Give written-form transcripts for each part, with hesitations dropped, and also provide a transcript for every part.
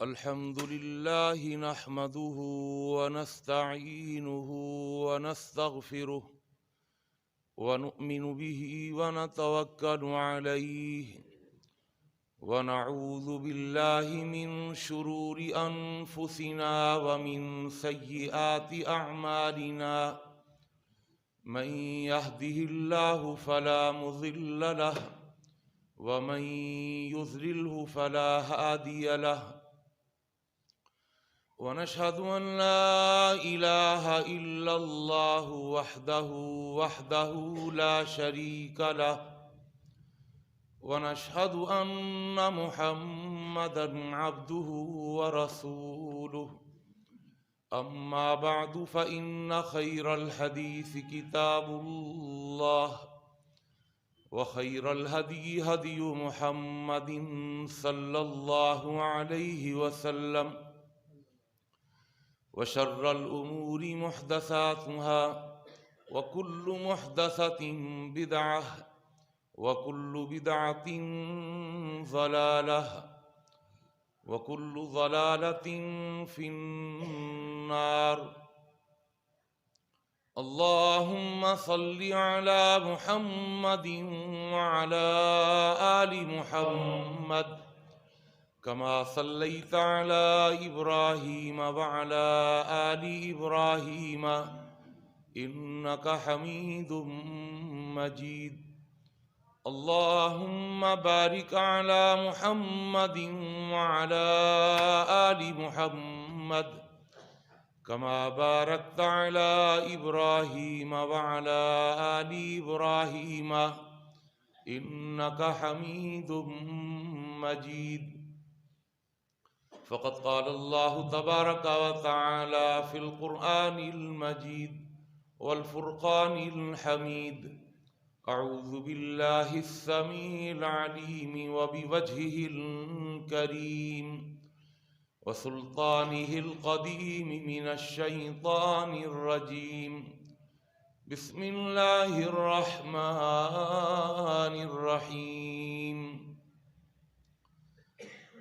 الحمد لله نحمده ونستعينه ونستغفره ونؤمن به ونتوكل عليه ونعوذ بالله من شرور أنفسنا ومن سيئات أعمالنا من يهده الله فلا مضل له ومن يضلله فلا هادي له ونشهد أن لا إله إلا الله وحده لا شريك له ونشهد أن محمدا عبده ورسوله أما بعد فإن خير الحديث كتاب الله وخير الهدي هدي محمد صلى الله عليه وسلم وشر الأمور محدثاتها وكل محدثة بدعة وكل بدعة ضلالة وكل ضلالة في النار اللهم صل على محمد وعلى آل محمد كما صليت على إبراهيم وعلى آل إبراهيم إنك حميد مجيد اللهم بارك على محمد وعلى آل محمد كما باركت على إبراهيم وعلى آل إبراهيم إنك حميد مجيد فقد قال الله تبارك وتعالى في القرآن المجيد والفرقان الحميد أعوذ بالله السميع العليم وبوجهه الكريم وسلطانه القديم من الشيطان الرجيم بسم الله الرحمن الرحيم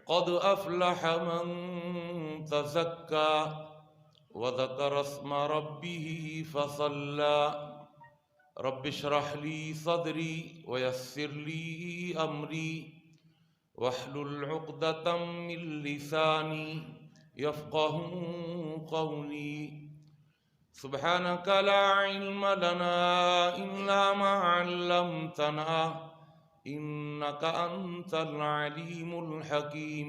قد أفلح من تزكى وذكر اسم ربه فصلى رب اشرح لي صدري ويسر لي أمري واحلل عقدة من لساني يفقه قولي سبحانك لا علم لنا إلا ما علمتنا إنك أنت العليم الحكيم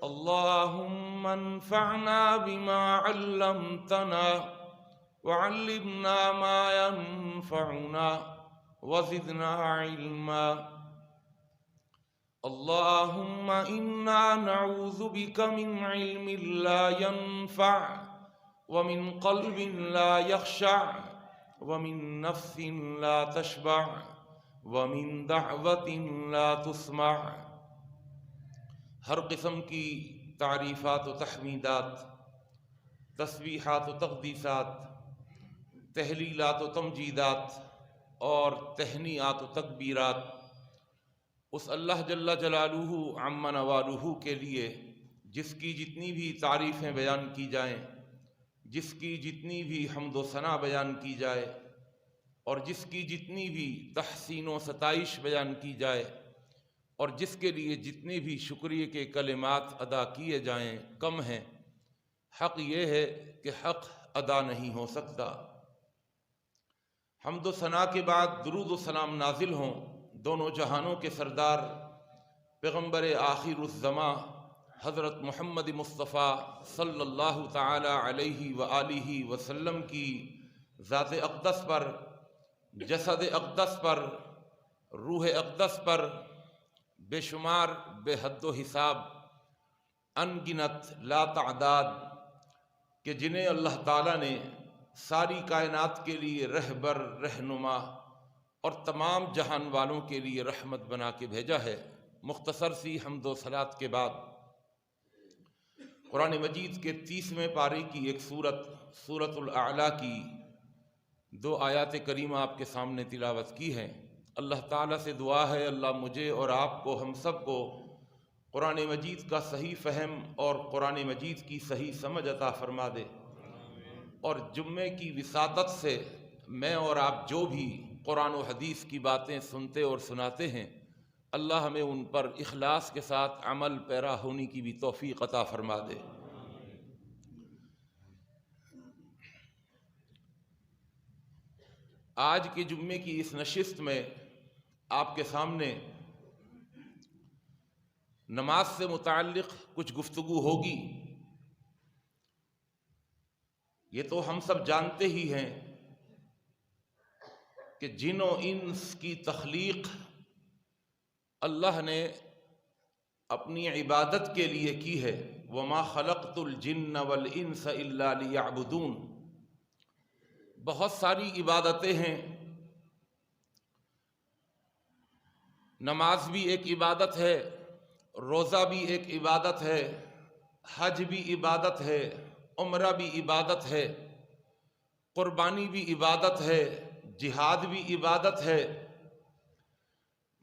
اللهم انفعنا بما علمتنا وعلمنا ما ينفعنا وزدنا علما اللهم إنا نعوذ بك من علم لا ينفع ومن قلب لا يخشع ومن نفس لا تشبع ومن دعوة لا تسمع ہر قسم کی تعریفات و تحمیدات، تسبیحات و تقدیسات، تہلیلات و تمجیدات اور تہنیات و تکبیرات اس اللہ جل جلالہ عم نوالہ کے لیے جس کی جتنی بھی تعریفیں بیان کی جائیں، جس کی جتنی بھی حمد و ثنا بیان کی جائے اور جس کی جتنی بھی تحسین و ستائش بیان کی جائے اور جس کے لیے جتنے بھی شکریہ کے کلمات ادا کیے جائیں کم ہیں۔ حق یہ ہے کہ حق ادا نہیں ہو سکتا۔ حمد و ثنا کے بعد درود و سلام نازل ہوں دونوں جہانوں کے سردار پیغمبر آخر الزماں حضرت محمد مصطفیٰ صلی اللہ تعالی علیہ وآلہ وسلم کی ذات اقدس پر، جسد اقدس پر، روح اقدس پر بے شمار بے حد و حساب ان گنت لا تعداد کہ جنہیں اللہ تعالیٰ نے ساری کائنات کے لیے رہبر، رہنما اور تمام جہان والوں کے لیے رحمت بنا کے بھیجا ہے۔ مختصر سی حمد و صلات کے بعد قرآن مجید کے 30ویں پارے کی ایک سورۃ الاعلیٰ کی 2 آیات کریمہ آپ کے سامنے تلاوت کی ہیں۔ اللہ تعالیٰ سے دعا ہے اللہ مجھے اور آپ کو، ہم سب کو قرآن مجید کا صحیح فہم اور قرآن مجید کی صحیح سمجھ عطا فرما دے، اور جمعے کی وساطت سے میں اور آپ جو بھی قرآن و حدیث کی باتیں سنتے اور سناتے ہیں، اللہ ہمیں ان پر اخلاص کے ساتھ عمل پیرا ہونے کی بھی توفیق عطا فرما دے۔ آج کے جمعے کی اس نشست میں آپ کے سامنے نماز سے متعلق کچھ گفتگو ہوگی۔ یہ تو ہم سب جانتے ہی ہیں کہ جن و انس کی تخلیق اللہ نے اپنی عبادت کے لیے کی ہے، وَمَا خَلَقْتُ الْجِنَّ وَالْإِنسَ إِلَّا لِيَعْبُدُونَ۔ بہت ساری عبادتیں ہیں، نماز بھی ایک عبادت ہے، روزہ بھی ایک عبادت ہے، حج بھی عبادت ہے، عمرہ بھی عبادت ہے، قربانی بھی عبادت ہے، جہاد بھی عبادت ہے۔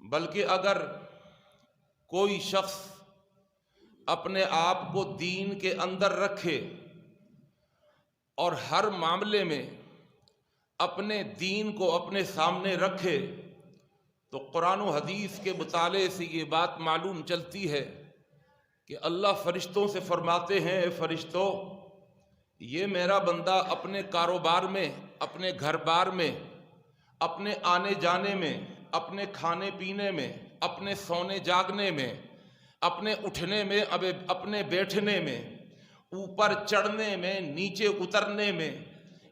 بلکہ اگر کوئی شخص اپنے آپ کو دین کے اندر رکھے اور ہر معاملے میں اپنے دین کو اپنے سامنے رکھے تو قرآن و حدیث کے مطالعے سے یہ بات معلوم چلتی ہے کہ اللہ فرشتوں سے فرماتے ہیں، اے فرشتوں، یہ میرا بندہ اپنے کاروبار میں، اپنے گھر بار میں، اپنے آنے جانے میں، اپنے کھانے پینے میں، اپنے سونے جاگنے میں، اپنے اٹھنے میں، اپنے بیٹھنے میں، اوپر چڑھنے میں، نیچے اترنے میں،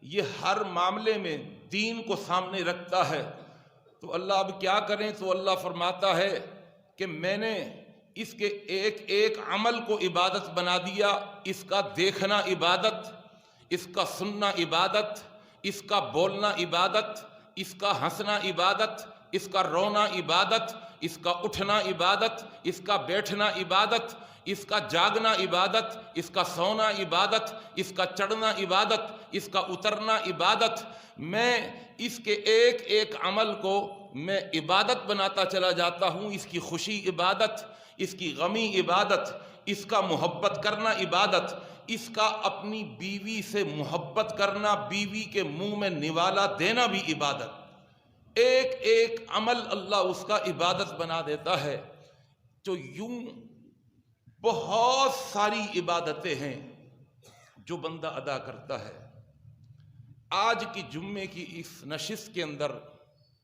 یہ ہر معاملے میں دین کو سامنے رکھتا ہے۔ تو اللہ اب کیا کریں؟ تو اللہ فرماتا ہے کہ میں نے اس کے ایک ایک عمل کو عبادت بنا دیا۔ اس کا دیکھنا عبادت، اس کا سننا عبادت، اس کا بولنا عبادت، اس کا ہنسنا عبادت، اس کا رونا عبادت، اس کا اٹھنا عبادت، اس کا بیٹھنا عبادت، اس کا جاگنا عبادت، اس کا سونا عبادت، اس کا چڑھنا عبادت، اس کا اترنا عبادت۔ میں اس کے ایک ایک عمل کو میں عبادت بناتا چلا جاتا ہوں۔ اس کی خوشی عبادت، اس کی غمی عبادت، اس کا محبت کرنا عبادت، اس کا اپنی بیوی سے محبت کرنا، بیوی کے منہ میں نوالا دینا بھی عبادت۔ ایک ایک عمل اللہ اس کا عبادت بنا دیتا ہے۔ تو یوں بہت ساری عبادتیں ہیں جو بندہ ادا کرتا ہے۔ آج کی جمعے کی اس نشست کے اندر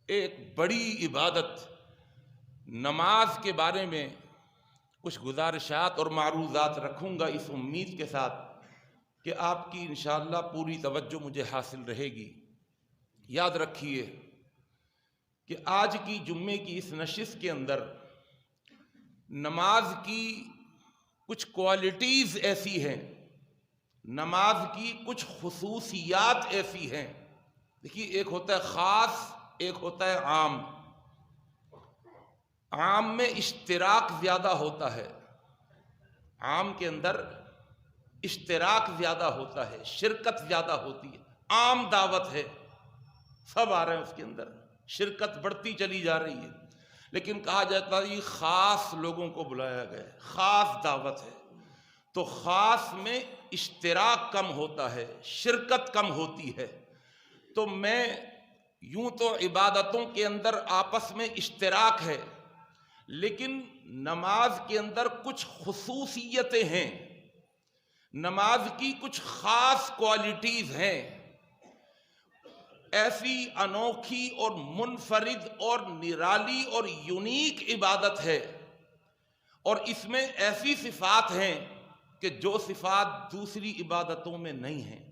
ایک بڑی عبادت نماز کے بارے میں کچھ گزارشات اور معروضات رکھوں گا، اس امید کے ساتھ کہ آپ کی انشاءاللہ پوری توجہ مجھے حاصل رہے گی۔ یاد رکھیے کہ آج کی جمعے کی اس نشست کے اندر نماز کی کچھ کوالٹیز ایسی ہیں، نماز کی کچھ خصوصیات ایسی ہیں۔ دیکھیے، ایک ہوتا ہے خاص، ایک ہوتا ہے عام۔ عام میں اشتراک زیادہ ہوتا ہے، عام کے اندر اشتراک زیادہ ہوتا ہے، شرکت زیادہ ہوتی ہے۔ عام دعوت ہے، سب آ رہے ہیں، اس کے اندر شرکت بڑھتی چلی جا رہی ہے۔ لیکن کہا جاتا ہے یہ خاص لوگوں کو بلایا گیا ہے، خاص دعوت ہے، تو خاص میں اشتراک کم ہوتا ہے، شرکت کم ہوتی ہے۔ تو میں یوں تو عبادتوں کے اندر آپس میں اشتراک ہے، لیکن نماز کے اندر کچھ خصوصیتیں ہیں، نماز کی کچھ خاص کوالٹیز ہیں، ایسی انوکھی اور منفرد اور نرالی اور یونیک عبادت ہے، اور اس میں ایسی صفات ہیں کہ جو صفات دوسری عبادتوں میں نہیں ہیں۔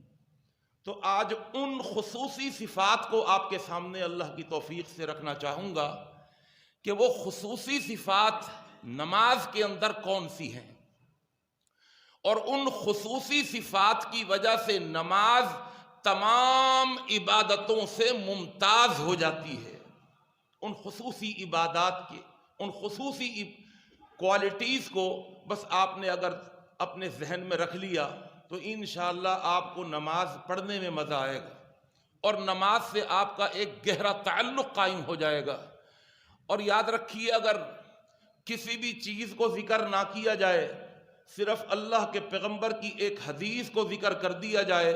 تو آج ان خصوصی صفات کو آپ کے سامنے اللہ کی توفیق سے رکھنا چاہوں گا کہ وہ خصوصی صفات نماز کے اندر کون سی ہیں، اور ان خصوصی صفات کی وجہ سے نماز تمام عبادتوں سے ممتاز ہو جاتی ہے۔ ان خصوصی عبادات کے، ان خصوصی کوالٹیز کو بس آپ نے اگر اپنے ذہن میں رکھ لیا تو انشاءاللہ آپ کو نماز پڑھنے میں مزہ آئے گا، اور نماز سے آپ کا ایک گہرا تعلق قائم ہو جائے گا۔ اور یاد رکھیے اگر کسی بھی چیز کو ذکر نہ کیا جائے، صرف اللہ کے پیغمبر کی ایک حدیث کو ذکر کر دیا جائے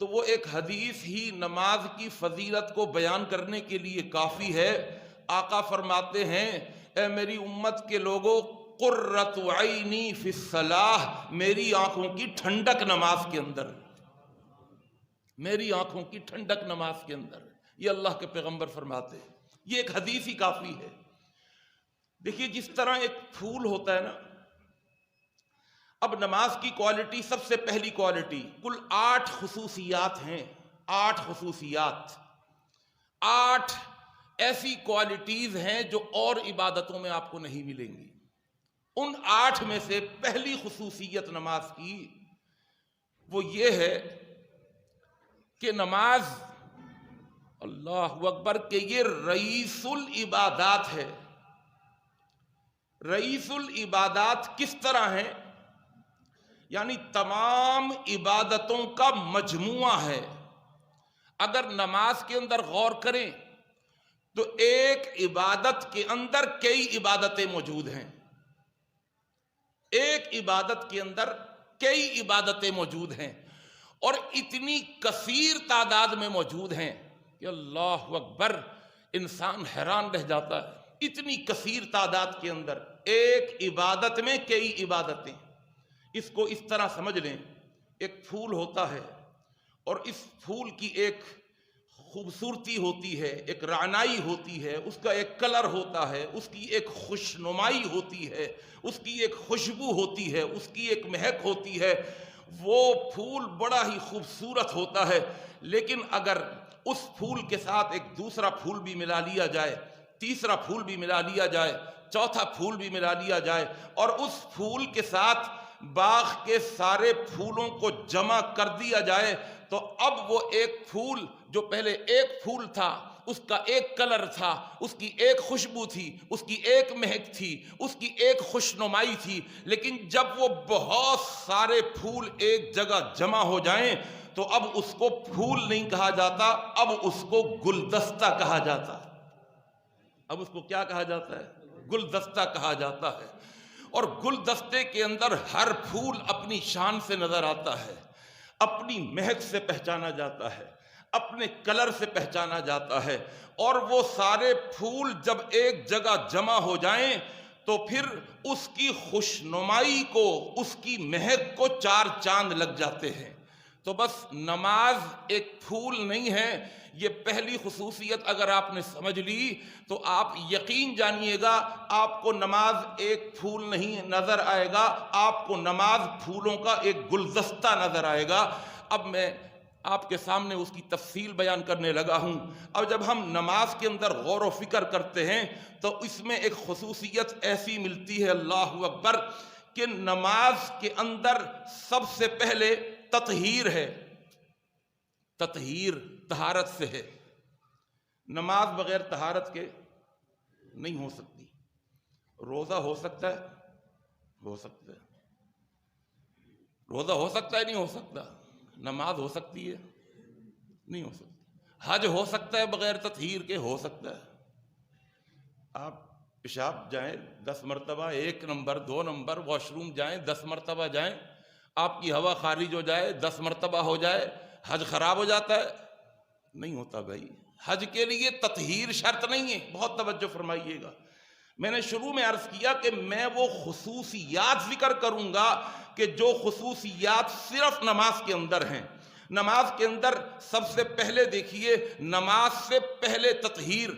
تو وہ ایک حدیث ہی نماز کی فضیلت کو بیان کرنے کے لیے کافی ہے۔ آقا فرماتے ہیں اے میری امت کے لوگوں، قرۃ عینی فی الصلاۃ، میری آنکھوں کی ٹھنڈک نماز کے اندر، میری آنکھوں کی ٹھنڈک نماز کے اندر، یہ اللہ کے پیغمبر فرماتے ہیں، یہ ایک حدیث ہی کافی ہے۔ دیکھیے جس طرح ایک پھول ہوتا ہے نا، اب نماز کی کوالٹی، سب سے پہلی کوالٹی، کل 8 خصوصیات ہیں، 8 خصوصیات، 8 ایسی کوالٹیز ہیں جو اور عبادتوں میں آپ کو نہیں ملیں گی۔ ان 8 میں سے پہلی خصوصیت نماز کی وہ یہ ہے کہ نماز، اللہ اکبر، کہ یہ رئیس العبادات ہے۔ رئیس العبادات کس طرح ہیں؟ یعنی تمام عبادتوں کا مجموعہ ہے۔ اگر نماز کے اندر غور کریں تو ایک عبادت کے اندر کئی عبادتیں موجود ہیں، ایک عبادت کے اندر کئی عبادتیں موجود ہیں، اور اتنی کثیر تعداد میں موجود ہیں کہ اللہ اکبر، انسان حیران رہ جاتا ہے۔ اتنی کثیر تعداد کے اندر ایک عبادت میں کئی عبادتیں۔ اس کو اس طرح سمجھ لیں، ایک پھول ہوتا ہے اور اس پھول کی ایک خوبصورتی ہوتی ہے، ایک رعنائی ہوتی ہے، اس کا ایک کلر ہوتا ہے، اس کی ایک خوشنمائی ہوتی ہے، اس کی ایک خوشبو ہوتی ہے، اس کی ایک مہک ہوتی ہے۔ وہ پھول بڑا ہی خوبصورت ہوتا ہے، لیکن اگر اس پھول کے ساتھ ایک دوسرا پھول بھی ملا لیا جائے، تیسرا پھول بھی ملا لیا جائے، چوتھا پھول بھی ملا لیا جائے، اور اس پھول کے ساتھ باغ کے سارے پھولوں کو جمع کر دیا جائے، تو اب وہ ایک پھول جو پہلے ایک پھول تھا، اس کا ایک کلر تھا، اس کی ایک خوشبو تھی، اس کی ایک مہک تھی، اس کی ایک خوشنمائی تھی، لیکن جب وہ بہت سارے پھول ایک جگہ جمع ہو جائیں تو اب اس کو پھول نہیں کہا جاتا، اب اس کو گلدستہ کہا جاتا ہے۔ اب اس کو کیا کہا جاتا ہے؟ گلدستہ کہا جاتا ہے۔ اور گلدستے کے اندر ہر پھول اپنی شان سے نظر آتا ہے، اپنی مہک سے پہچانا جاتا ہے، اپنے کلر سے پہچانا جاتا ہے، اور وہ سارے پھول جب ایک جگہ جمع ہو جائیں تو پھر اس کی خوشنمائی کو، اس کی مہک کو 4 چاند لگ جاتے ہیں۔ تو بس نماز ایک پھول نہیں ہے، یہ پہلی خصوصیت اگر آپ نے سمجھ لی تو آپ یقین جانیے گا، آپ کو نماز ایک پھول نہیں نظر آئے گا، آپ کو نماز پھولوں کا ایک گلدستہ نظر آئے گا۔ اب میں آپ کے سامنے اس کی تفصیل بیان کرنے لگا ہوں۔ اب جب ہم نماز کے اندر غور و فکر کرتے ہیں تو اس میں ایک خصوصیت ایسی ملتی ہے، اللہ اکبر، کہ نماز کے اندر سب سے پہلے تطہیر ہے۔ تطہیر طہارت سے ہے، نماز بغیر طہارت کے نہیں ہو سکتی۔ روزہ ہو سکتا ہے؟ ہو سکتا ہے۔ روزہ ہو سکتا ہے؟ نہیں ہو سکتا۔ نماز ہو سکتی ہے؟ نہیں ہو سکتی۔ حج ہو سکتا ہے بغیر تطہیر کے؟ ہو سکتا ہے۔ آپ پیشاب جائیں 10 مرتبہ، 1 نمبر 2 نمبر، واش روم جائیں 10 مرتبہ جائیں، آپ کی ہوا خارج ہو جائے 10 مرتبہ ہو جائے، حج خراب ہو جاتا ہے؟ نہیں ہوتا بھائی۔ حج کے لیے تطہیر شرط نہیں ہے، بہت توجہ فرمائیے گا۔ میں نے شروع میں عرض کیا کہ میں وہ خصوصیات ذکر کروں گا کہ جو خصوصیات صرف نماز کے اندر ہیں۔ نماز کے اندر سب سے پہلے دیکھیے، نماز سے پہلے تطہیر،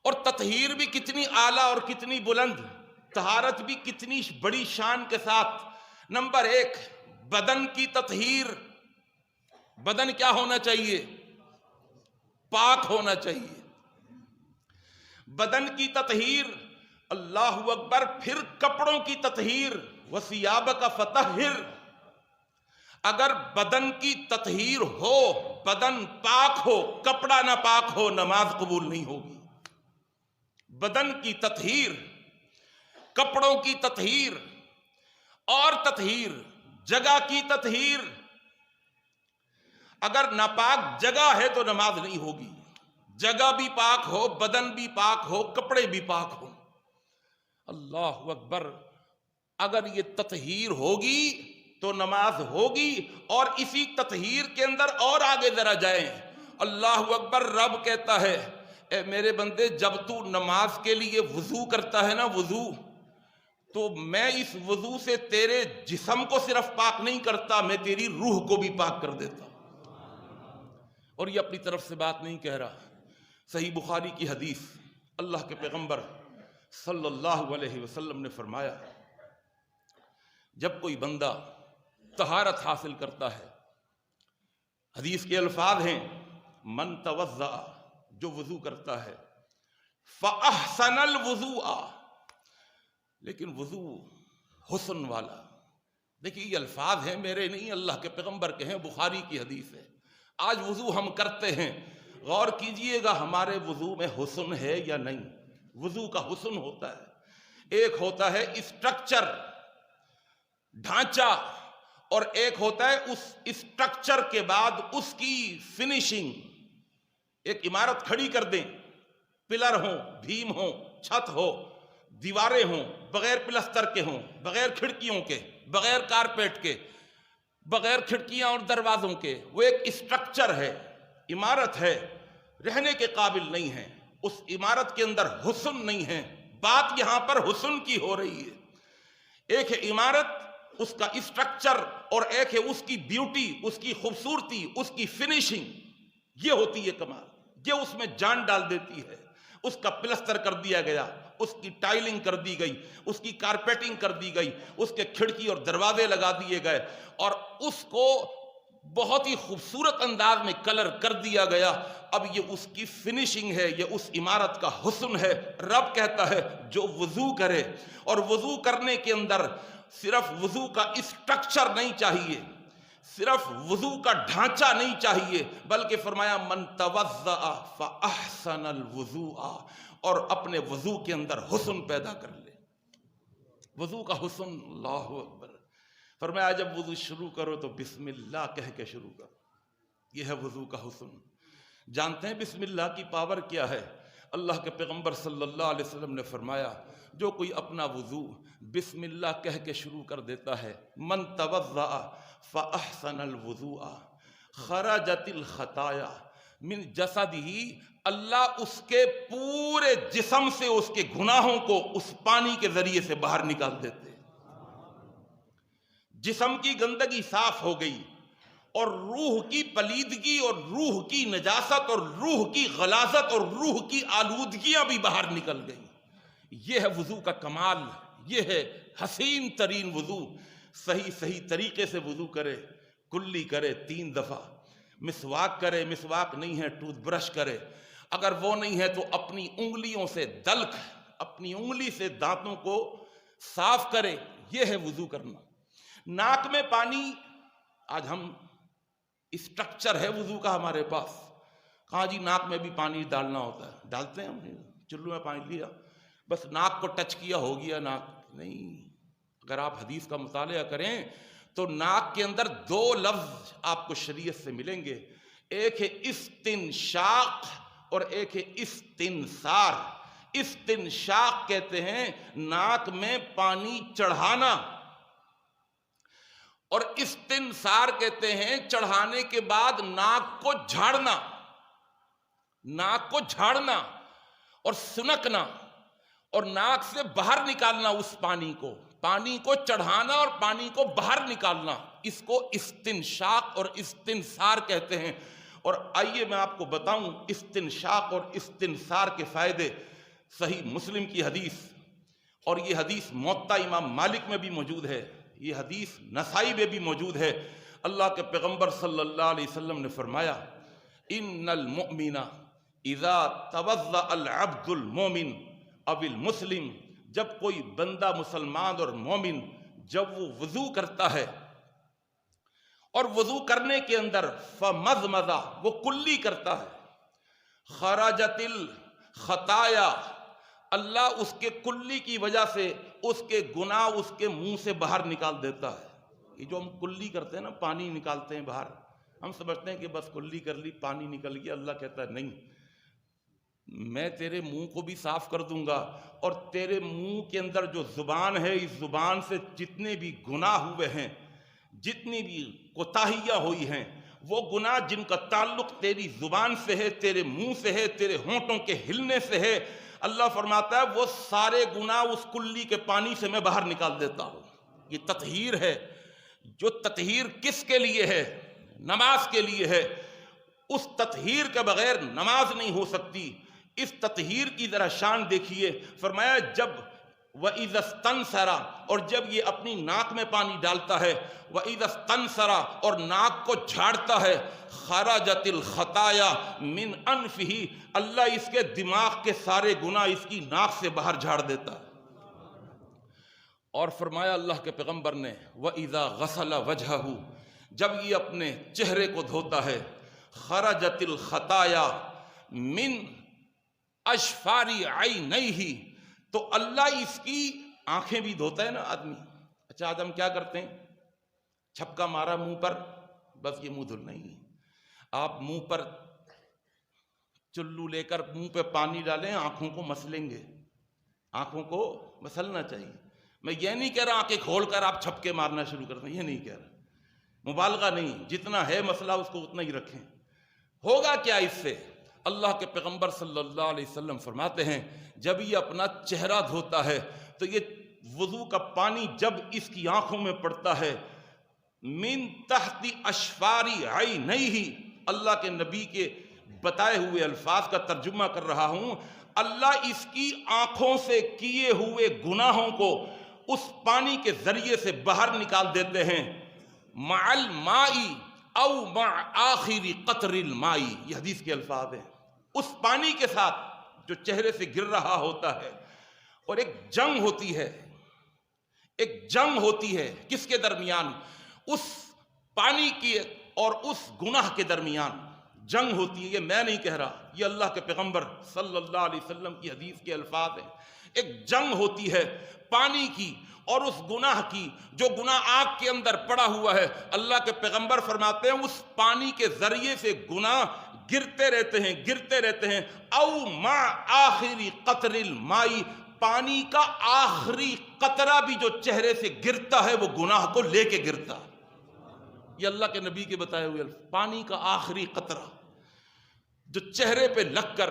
اور تطہیر بھی کتنی اعلیٰ اور کتنی بلند، طہارت بھی کتنی بڑی شان کے ساتھ۔ نمبر 1، بدن کی تطہیر۔ بدن کیا ہونا چاہیے؟ پاک ہونا چاہیے۔ بدن کی تطہیر، اللہ اکبر۔ پھر کپڑوں کی تطہیر، وَثِيَابَكَ فَطَهِّرْ۔ اگر بدن کی تطہیر ہو، بدن پاک ہو، کپڑا نہ پاک ہو، نماز قبول نہیں ہوگی۔ بدن کی تطہیر، کپڑوں کی تطہیر، اور تطہیر، جگہ کی تطہیر۔ اگر ناپاک جگہ ہے تو نماز نہیں ہوگی۔ جگہ بھی پاک ہو، بدن بھی پاک ہو، کپڑے بھی پاک ہو۔ اللہ اکبر، اگر یہ تطہیر ہوگی تو نماز ہوگی۔ اور اسی تطہیر کے اندر اور آگے ذرا جائیں، اللہ اکبر، رب کہتا ہے اے میرے بندے، جب تو نماز کے لیے وضو کرتا ہے نا، وضو، تو میں اس وضو سے تیرے جسم کو صرف پاک نہیں کرتا، میں تیری روح کو بھی پاک کر دیتا۔ اور یہ اپنی طرف سے بات نہیں کہہ رہا، صحیح بخاری کی حدیث، اللہ کے پیغمبر صلی اللہ علیہ وسلم نے فرمایا، جب کوئی بندہ طہارت حاصل کرتا ہے، حدیث کے الفاظ ہیں من توضأ، جو وضو کرتا ہے، فأحسن الوضوء، لیکن وضو حسن والا۔ دیکھیے یہ الفاظ ہیں میرے نہیں، اللہ کے پیغمبر کے ہیں، بخاری کی حدیث ہے۔ آج وضو ہم کرتے ہیں، غور کیجئے گا ہمارے وضو میں حسن ہے یا نہیں۔ وضو کا حسن ہوتا ہے، ایک ہوتا ہے اسٹرکچر، ڈھانچہ، اور ایک ہوتا ہے اس اسٹرکچر کے بعد اس کی فنیشنگ۔ ایک عمارت کھڑی کر دیں، پلر ہوں، بھیم ہوں، چھت ہو، دیواریں ہوں، بغیر پلستر کے ہوں، بغیر کھڑکیوں کے، بغیر کارپیٹ کے، بغیر کھڑکیاں اور دروازوں کے، وہ ایک اسٹرکچر ہے، عمارت ہے، رہنے کے قابل نہیں ہے، اس عمارت کے اندر حسن نہیں ہے۔ بات یہاں پر حسن کی ہو رہی ہے۔ ایک ہے عمارت، اس کا اسٹرکچر، اور ایک ہے اس کی بیوٹی، اس کی خوبصورتی، اس کی فنیشنگ، یہ ہوتی ہے کمال، یہ اس میں جان ڈال دیتی ہے۔ اس کا پلستر کر دیا گیا، اس کی ٹائلنگ کر دی گئی، اس کی کارپیٹنگ کر دی گئی، اس کے کھڑکی اور دروازے لگا دیے گئے، اور اس کو بہت ہی خوبصورت انداز میں کلر کر دیا گیا۔ اب یہ اس کی فنیشنگ ہے، یہ اس عمارت کا حسن ہے۔ رب کہتا ہے جو وضو کرے، اور وضو کرنے کے اندر صرف وضو کا اسٹرکچر نہیں چاہیے، صرف وضو کا ڈھانچہ نہیں چاہیے، بلکہ فرمایا من توضأ فأحسن الوضوء، اور اپنے وضو کے اندر حسن پیدا کر لے۔ وضو کا حسن، اللہ اکبر، فرمایا جب وضو شروع کرو تو بسم اللہ کہہ کے شروع کرو، یہ ہے وضو کا حسن۔ جانتے ہیں بسم اللہ کی پاور کیا ہے؟ اللہ کے پیغمبر صلی اللہ علیہ وسلم نے فرمایا جو کوئی اپنا وضو بسم اللہ کہہ کے شروع کر دیتا ہے، من توضأ فأحسن الوضوء خرجت الخطایا من جسدہ، اللہ اس کے پورے جسم سے اس کے گناہوں کو اس پانی کے ذریعے سے باہر نکال دیتے۔ جسم کی گندگی صاف ہو گئی، اور روح کی پلیدگی اور روح کی نجاست اور روح کی غلاظت اور روح کی آلودگیاں بھی باہر نکل گئیں۔ یہ ہے وضو کا کمال، یہ ہے حسین ترین وضو۔ صحیح طریقے سے وضو کرے، کلی کرے 3 دفعہ، مسواک کرے، مسواک نہیں ہے ٹوتھ برش کرے، اگر وہ نہیں ہے تو اپنی انگلیوں سے دلک، اپنی انگلی سے دانتوں کو صاف کرے، یہ ہے وضو کرنا۔ ناک میں پانی، آج ہم اسٹرکچر ہے وضو کا ہمارے پاس، کہاں جی ناک میں بھی پانی ڈالنا ہوتا ہے، ڈالتے ہیں ہم، چلو میں پانی لیا بس ناک کو ٹچ کیا ہو گیا، ناک نہیں۔ اگر آپ حدیث کا مطالعہ کریں تو ناک کے اندر 2 لفظ آپ کو شریعت سے ملیں گے، ایک ہے استنشاق اور ایک ہے استنثار۔ استنشاق کہتے ہیں ناک میں پانی چڑھانا، اور استنثار کہتے ہیں چڑھانے کے بعد ناک کو جھاڑنا، ناک کو جھاڑنا اور سنکنا، اور ناک سے باہر نکالنا اس پانی کو چڑھانا اور پانی کو باہر نکالنا، اس کو استنشاق اور استنثار کہتے ہیں۔ اور آئیے میں آپ کو بتاؤں استنشاق اور استنثار کے فائدے۔ صحیح مسلم کی حدیث، اور یہ حدیث موطا امام مالک میں بھی موجود ہے، یہ حدیث نسائی میں بھی موجود ہے۔ اللہ کے پیغمبر صلی اللہ علیہ وسلم نے فرمایا ان المؤمن اذا توضأ العبد المؤمن او المسلم، جب کوئی بندہ مسلمان اور مومن جب وہ وضو کرتا ہے، اور وضو کرنے کے اندر فمضمض، وہ کلی کرتا ہے، خرجت الخطایا، اللہ اس کے کلی کی وجہ سے اس کے گناہ اس کے منہ سے باہر نکال دیتا ہے۔ یہ جو ہم کلی کرتے ہیں نا، پانی نکالتے ہیں باہر، ہم سمجھتے ہیں کہ بس کلی کر لی پانی نکل گیا، اللہ کہتا ہے نہیں، میں تیرے منہ کو بھی صاف کر دوں گا، اور تیرے منہ کے اندر جو زبان ہے، اس زبان سے جتنے بھی گناہ ہوئے ہیں، جتنی بھی کوتاہیاں ہوئی ہیں، وہ گناہ جن کا تعلق تیری زبان سے ہے، تیرے منہ سے ہے، تیرے ہونٹوں کے ہلنے سے ہے، اللہ فرماتا ہے وہ سارے گناہ اس کلی کے پانی سے میں باہر نکال دیتا ہوں۔ یہ تطہیر ہے، جو تطہیر کس کے لیے ہے؟ نماز کے لیے ہے۔ اس تطہیر کے بغیر نماز نہیں ہو سکتی۔ اس تطہیر کی ذرا شان دیکھیے، فرمایا جب وَإِذَا اسْتَنْثَرَ، اور جب یہ اپنی ناک میں پانی ڈالتا ہے، وَإِذَا اسْتَنْثَرَ، اور ناک کو جھاڑتا ہے، خَرَجَتِ الْخَطَايَا مِنْ أَنْفِهِ، اللہ اس کے دماغ کے سارے گناہ اس کی ناک سے باہر جھاڑ دیتا ہے۔ اور فرمایا اللہ کے پیغمبر نے وَإِذَا غَسَلَ وَجْهَهُ، جب یہ اپنے چہرے کو دھوتا ہے، خَرَجَتِ الْخَطَايَا مِنْ أَشْفَارِ عَيْنَيْهِ، تو اللہ اس کی آنکھیں بھی دھوتا ہے نا آدمی۔ اچھا آج ہم کیا کرتے ہیں؟ چھپکا مارا منہ پر، بس یہ منہ دھلنا ہی ہے۔ آپ منہ پر چلو لے کر منہ پہ پانی ڈالیں، آنکھوں کو مسلیں گے، آنکھوں کو مسلنا چاہیے۔ میں یہ نہیں کہہ رہا آنکھیں کھول کر آپ چھپکے مارنا شروع کر دیں، یہ نہیں کہہ رہا، مبالغہ نہیں، جتنا ہے مسئلہ اس کو اتنا ہی رکھیں۔ ہوگا کیا اس سے؟ اللہ کے پیغمبر صلی اللہ علیہ وسلم فرماتے ہیں جب یہ اپنا چہرہ دھوتا ہے تو یہ وضو کا پانی جب اس کی آنکھوں میں پڑتا ہے، من تحت اشفار عینیہ، اللہ کے نبی کے بتائے ہوئے الفاظ کا ترجمہ کر رہا ہوں، اللہ اس کی آنکھوں سے کیے ہوئے گناہوں کو اس پانی کے ذریعے سے باہر نکال دیتے ہیں، مع الماء او مع آخر قطر الماء، یہ حدیث کے الفاظ ہیں، اس پانی کے ساتھ جو چہرے سے گر رہا ہوتا ہے۔ اور ایک جنگ ہوتی ہے، ایک جنگ ہوتی ہے کس کے درمیان؟ اس پانی کی اور اس گناہ کے درمیان جنگ ہوتی ہے۔ یہ میں نہیں کہہ رہا، یہ اللہ کے پیغمبر صلی اللہ علیہ وسلم کی حدیث کے الفاظ ہیں۔ ایک جنگ ہوتی ہے پانی کی اور اس گناہ کی، جو گناہ آگ کے اندر پڑا ہوا ہے۔ اللہ کے پیغمبر فرماتے ہیں اس پانی کے ذریعے سے گناہ گرتے رہتے ہیں، گرتے رہتے ہیں، او مع آخری قطر الماء، پانی کا آخری قطرہ بھی جو چہرے سے گرتا ہے وہ گناہ کو لے کے گرتا ہے۔ یہ اللہ کے نبی کے بتائے ہوئے پانی کا آخری قطرہ جو چہرے پہ لگ کر،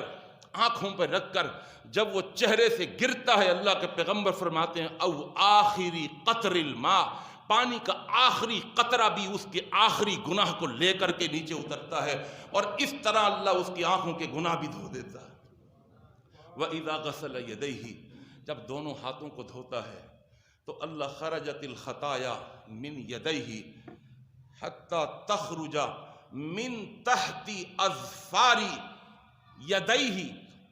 آنکھوں پہ رکھ کر جب وہ چہرے سے گرتا ہے، اللہ کے پیغمبر فرماتے ہیں او آخری قطر الماء، پانی کا آخری قطرہ بھی اس کے آخری گناہ کو لے کر کے نیچے اترتا ہے، اور اس طرح اللہ اس کی آنکھوں کے گناہ بھی دھو دیتا ہے۔ وَإِذَا غَسَلَ يَدَيْهِ، جب دونوں ہاتھوں کو دھوتا ہے تو اللہ خرجت الخطایا من يديه حتی تخرج من تحت اظفار يديه،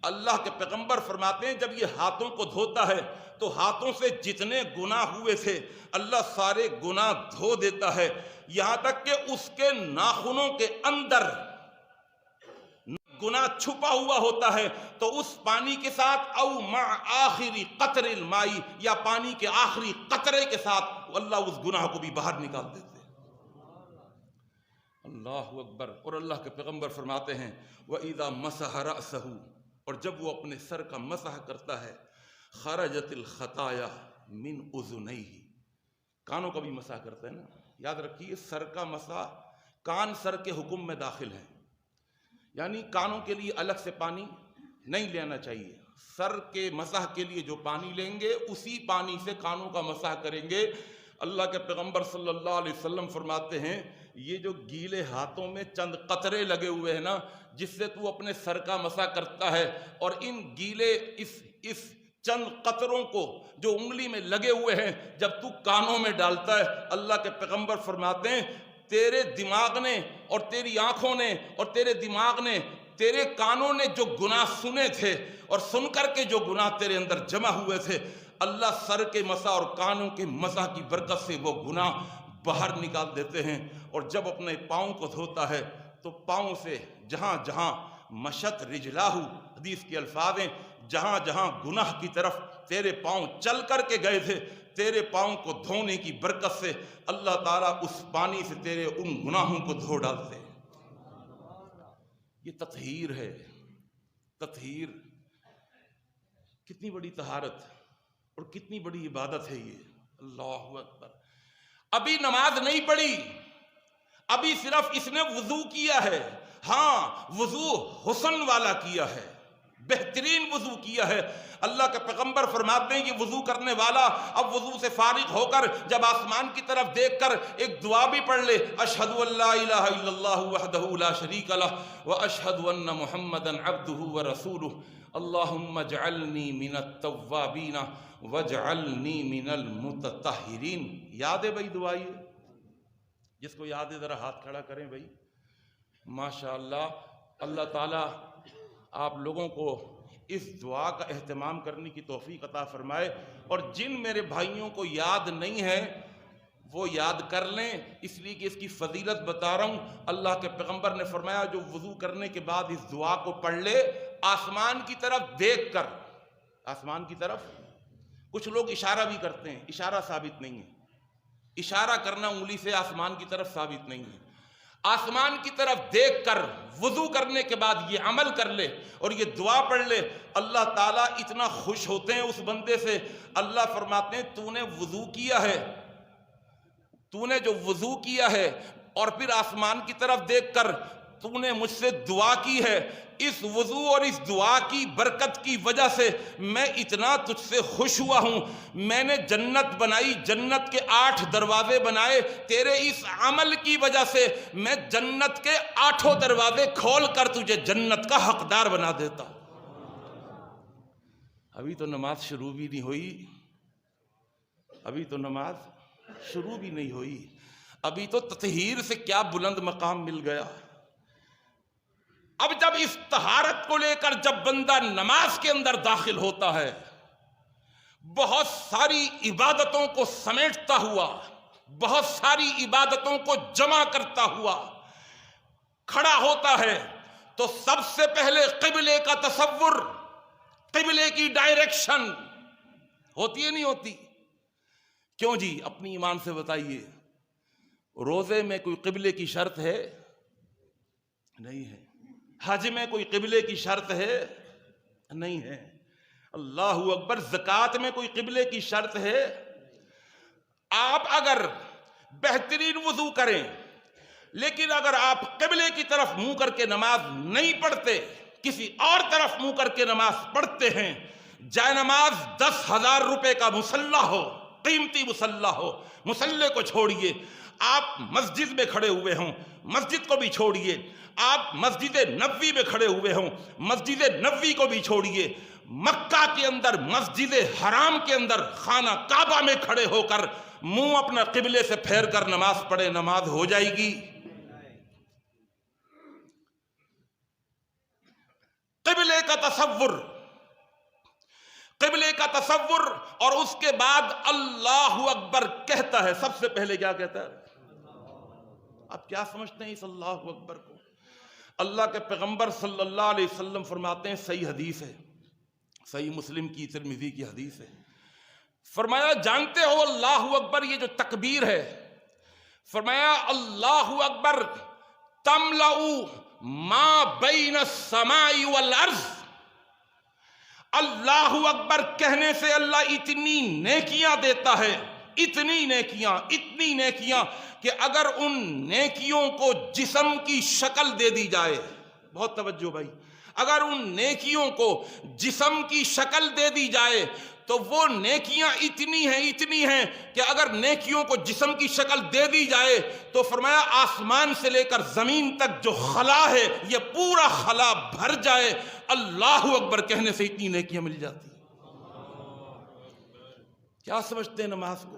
اللہ کے پیغمبر فرماتے ہیں جب یہ ہاتھوں کو دھوتا ہے تو ہاتھوں سے جتنے گناہ ہوئے تھے اللہ سارے گناہ دھو دیتا ہے، یہاں تک کہ اس کے ناخنوں کے اندر گناہ چھپا ہوا ہوتا ہے تو اس پانی کے ساتھ او مع آخری قطر الماء، یا پانی کے آخری قطرے کے ساتھ اللہ اس گناہ کو بھی باہر نکال دیتے ہیں۔ اللہ اکبر۔ اور اللہ کے پیغمبر فرماتے ہیں وَإِذَا مَسَحَ رَأْسَهُ، اور جب وہ اپنے سر کا مسح کرتا ہے، خرجت الخطایا من اذنیہ، کانوں کا بھی مسح کرتا ہے نا، یاد رکھیے سر کا مسح، کان سر کے حکم میں داخل ہیں، یعنی کانوں کے لیے الگ سے پانی نہیں لینا چاہیے، سر کے مسح کے لیے جو پانی لیں گے اسی پانی سے کانوں کا مسح کریں گے۔ اللہ کے پیغمبر صلی اللہ علیہ وسلم فرماتے ہیں یہ جو گیلے ہاتھوں میں چند قطرے لگے ہوئے ہیں نا، جس سے تو اپنے سر کا مسح کرتا ہے، اور ان گیلے اس چند قطروں کو جو انگلی میں لگے ہوئے ہیں جب تو کانوں میں ڈالتا ہے، اللہ کے پیغمبر فرماتے ہیں تیرے دماغ نے اور تیری آنکھوں نے اور تیرے دماغ نے، تیرے کانوں نے جو گناہ سنے تھے اور سن کر کے جو گناہ تیرے اندر جمع ہوئے تھے، اللہ سر کے مسح اور کانوں کے مسح کی برکت سے وہ گناہ باہر نکال دیتے ہیں۔ اور جب اپنے پاؤں کو دھوتا ہے تو پاؤں سے جہاں جہاں مشت رجلاہ، حدیث کے الفاظ ہیں، جہاں جہاں گناہ کی طرف تیرے پاؤں چل کر کے گئے تھے، تیرے پاؤں کو دھونے کی برکت سے اللہ تعالیٰ اس پانی سے تیرے ان گناہوں کو دھو ڈالتے ہیں۔ یہ تطہیر ہے، تطہیر، کتنی بڑی طہارت اور کتنی بڑی عبادت ہے یہ، اللہ اکبر۔ ابھی نماز نہیں پڑھی، ابھی صرف اس نے وضو کیا ہے، ہاں وضو حسن والا کیا ہے، بہترین وضو کیا ہے۔ اللہ کے پیغمبر فرماتے ہیں کہ وضو کرنے والا اب وضو سے فارغ ہو کر جب آسمان کی طرف دیکھ کر ایک دعا بھی پڑھ لے، اشہد ان لا الہ الا اللہ وحدہ لا شریک لہ واشہد ان محمدا عبدہ ورسولہ اللہم اجعلنی من التوابین واجعلنی من المتطہرین۔ یاد ہے بھائی دعا یہ؟ جس کو یاد ہے ذرا ہاتھ کھڑا کریں بھائی۔ ماشاءاللہ، اللہ تعالیٰ آپ لوگوں کو اس دعا کا اہتمام کرنے کی توفیق عطا فرمائے، اور جن میرے بھائیوں کو یاد نہیں ہے وہ یاد کر لیں، اس لیے کہ اس کی فضیلت بتا رہا ہوں۔ اللہ کے پیغمبر نے فرمایا جو وضو کرنے کے بعد اس دعا کو پڑھ لے، آسمان کی طرف دیکھ کر، آسمان کی طرف، کچھ لوگ اشارہ بھی کرتے ہیں، اشارہ ثابت نہیں ہے، اشارہ کرنا انگلی سے آسمان کی طرف ثابت نہیں ہے، آسمان کی طرف دیکھ کر وضو کرنے کے بعد یہ عمل کر لے اور یہ دعا پڑھ لے، اللہ تعالیٰ اتنا خوش ہوتے ہیں اس بندے سے۔ اللہ فرماتے ہیں تو نے وضو کیا ہے، تو نے جو وضو کیا ہے اور پھر آسمان کی طرف دیکھ کر تو نے مجھ سے دعا کی ہے، اس وضو اور اس دعا کی برکت کی وجہ سے میں اتنا تجھ سے خوش ہوا ہوں، میں نے جنت بنائی، جنت کے 8 دروازے بنائے، تیرے اس عمل کی وجہ سے میں جنت کے 8 دروازے کھول کر تجھے جنت کا حقدار بنا دیتا۔ ابھی تو نماز شروع بھی نہیں ہوئی، ابھی تو نماز شروع بھی نہیں ہوئی، ابھی تو تطہیر سے کیا بلند مقام مل گیا۔ اب جب اس طہارت کو لے کر جب بندہ نماز کے اندر داخل ہوتا ہے، بہت ساری عبادتوں کو سمیٹتا ہوا، بہت ساری عبادتوں کو جمع کرتا ہوا کھڑا ہوتا ہے، تو سب سے پہلے قبلے کا تصور، قبلے کی ڈائریکشن ہوتی ہے نہیں ہوتی؟ کیوں جی؟ اپنی ایمان سے بتائیے، روزے میں کوئی قبلے کی شرط ہے؟ نہیں ہے۔ حج میں کوئی قبلے کی شرط ہے؟ نہیں ہے۔ اللہ اکبر، زکوٰۃ میں کوئی قبلے کی شرط ہے؟ آپ اگر بہترین وضو کریں لیکن اگر آپ قبلے کی طرف منہ کر کے نماز نہیں پڑھتے، کسی اور طرف منہ کر کے نماز پڑھتے ہیں، جائے نماز 10,000 روپے کا مصلی ہو، قیمتی مصلی ہو، مصلی کو چھوڑیے، آپ مسجد میں کھڑے ہوئے ہوں، مسجد کو بھی چھوڑیے، آپ مسجد نبوی میں کھڑے ہوئے ہوں، مسجد نبوی کو بھی چھوڑیے، مکہ کے اندر مسجد حرام کے اندر خانہ کعبہ میں کھڑے ہو کر منہ اپنا قبلے سے پھیر کر نماز پڑھے، نماز ہو جائے گی؟ قبلے کا تصور، قبلے کا تصور، اور اس کے بعد اللہ اکبر کہتا ہے، سب سے پہلے کیا کہتا ہے؟ آپ کیا سمجھتے ہیں اس اللہ اکبر کو؟ اللہ کے پیغمبر صلی اللہ علیہ وسلم فرماتے ہیں، صحیح حدیث ہے، صحیح مسلم کی، ترمذی کی حدیث ہے، فرمایا جانتے ہو اللہ اکبر یہ جو تکبیر ہے، فرمایا اللہ اکبر تملأ ما بین السماء والارض، اللہ اکبر کہنے سے اللہ اتنی نیکیاں دیتا ہے، اتنی نیکیاں، اتنی نیکیاں کہ اگر ان نیکیوں کو جسم کی شکل دے دی جائے، بہت توجہ بھائی، اگر ان نیکیوں کو جسم کی شکل دے دی جائے تو وہ نیکیاں اتنی ہیں کہ اگر نیکیوں کو جسم کی شکل دے دی جائے تو فرمایا آسمان سے لے کر زمین تک جو خلا ہے یہ پورا خلا بھر جائے، اللہ اکبر کہنے سے اتنی نیکیاں مل جاتی۔ کیا سمجھتے ہیں نماز کو؟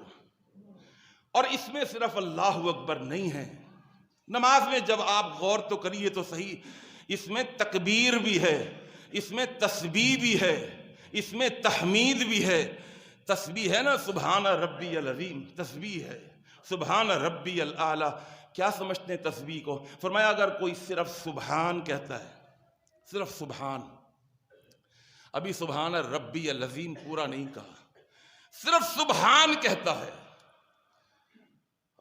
اور اس میں صرف اللہ اکبر نہیں ہے، نماز میں جب آپ غور تو کریے تو صحیح، اس میں تکبیر بھی ہے، اس میں تسبیح بھی ہے، اس میں تحمید بھی ہے۔ تسبیح ہے نا، سبحان ربی العظیم، تسبیح ہے، سبحان ربی الاعلی۔ کیا سمجھتے ہیں تسبیح کو؟ فرمایا اگر کوئی صرف سبحان کہتا ہے، صرف سبحان، ابھی سبحان ربی العظیم پورا نہیں کہا، صرف سبحان کہتا ہے،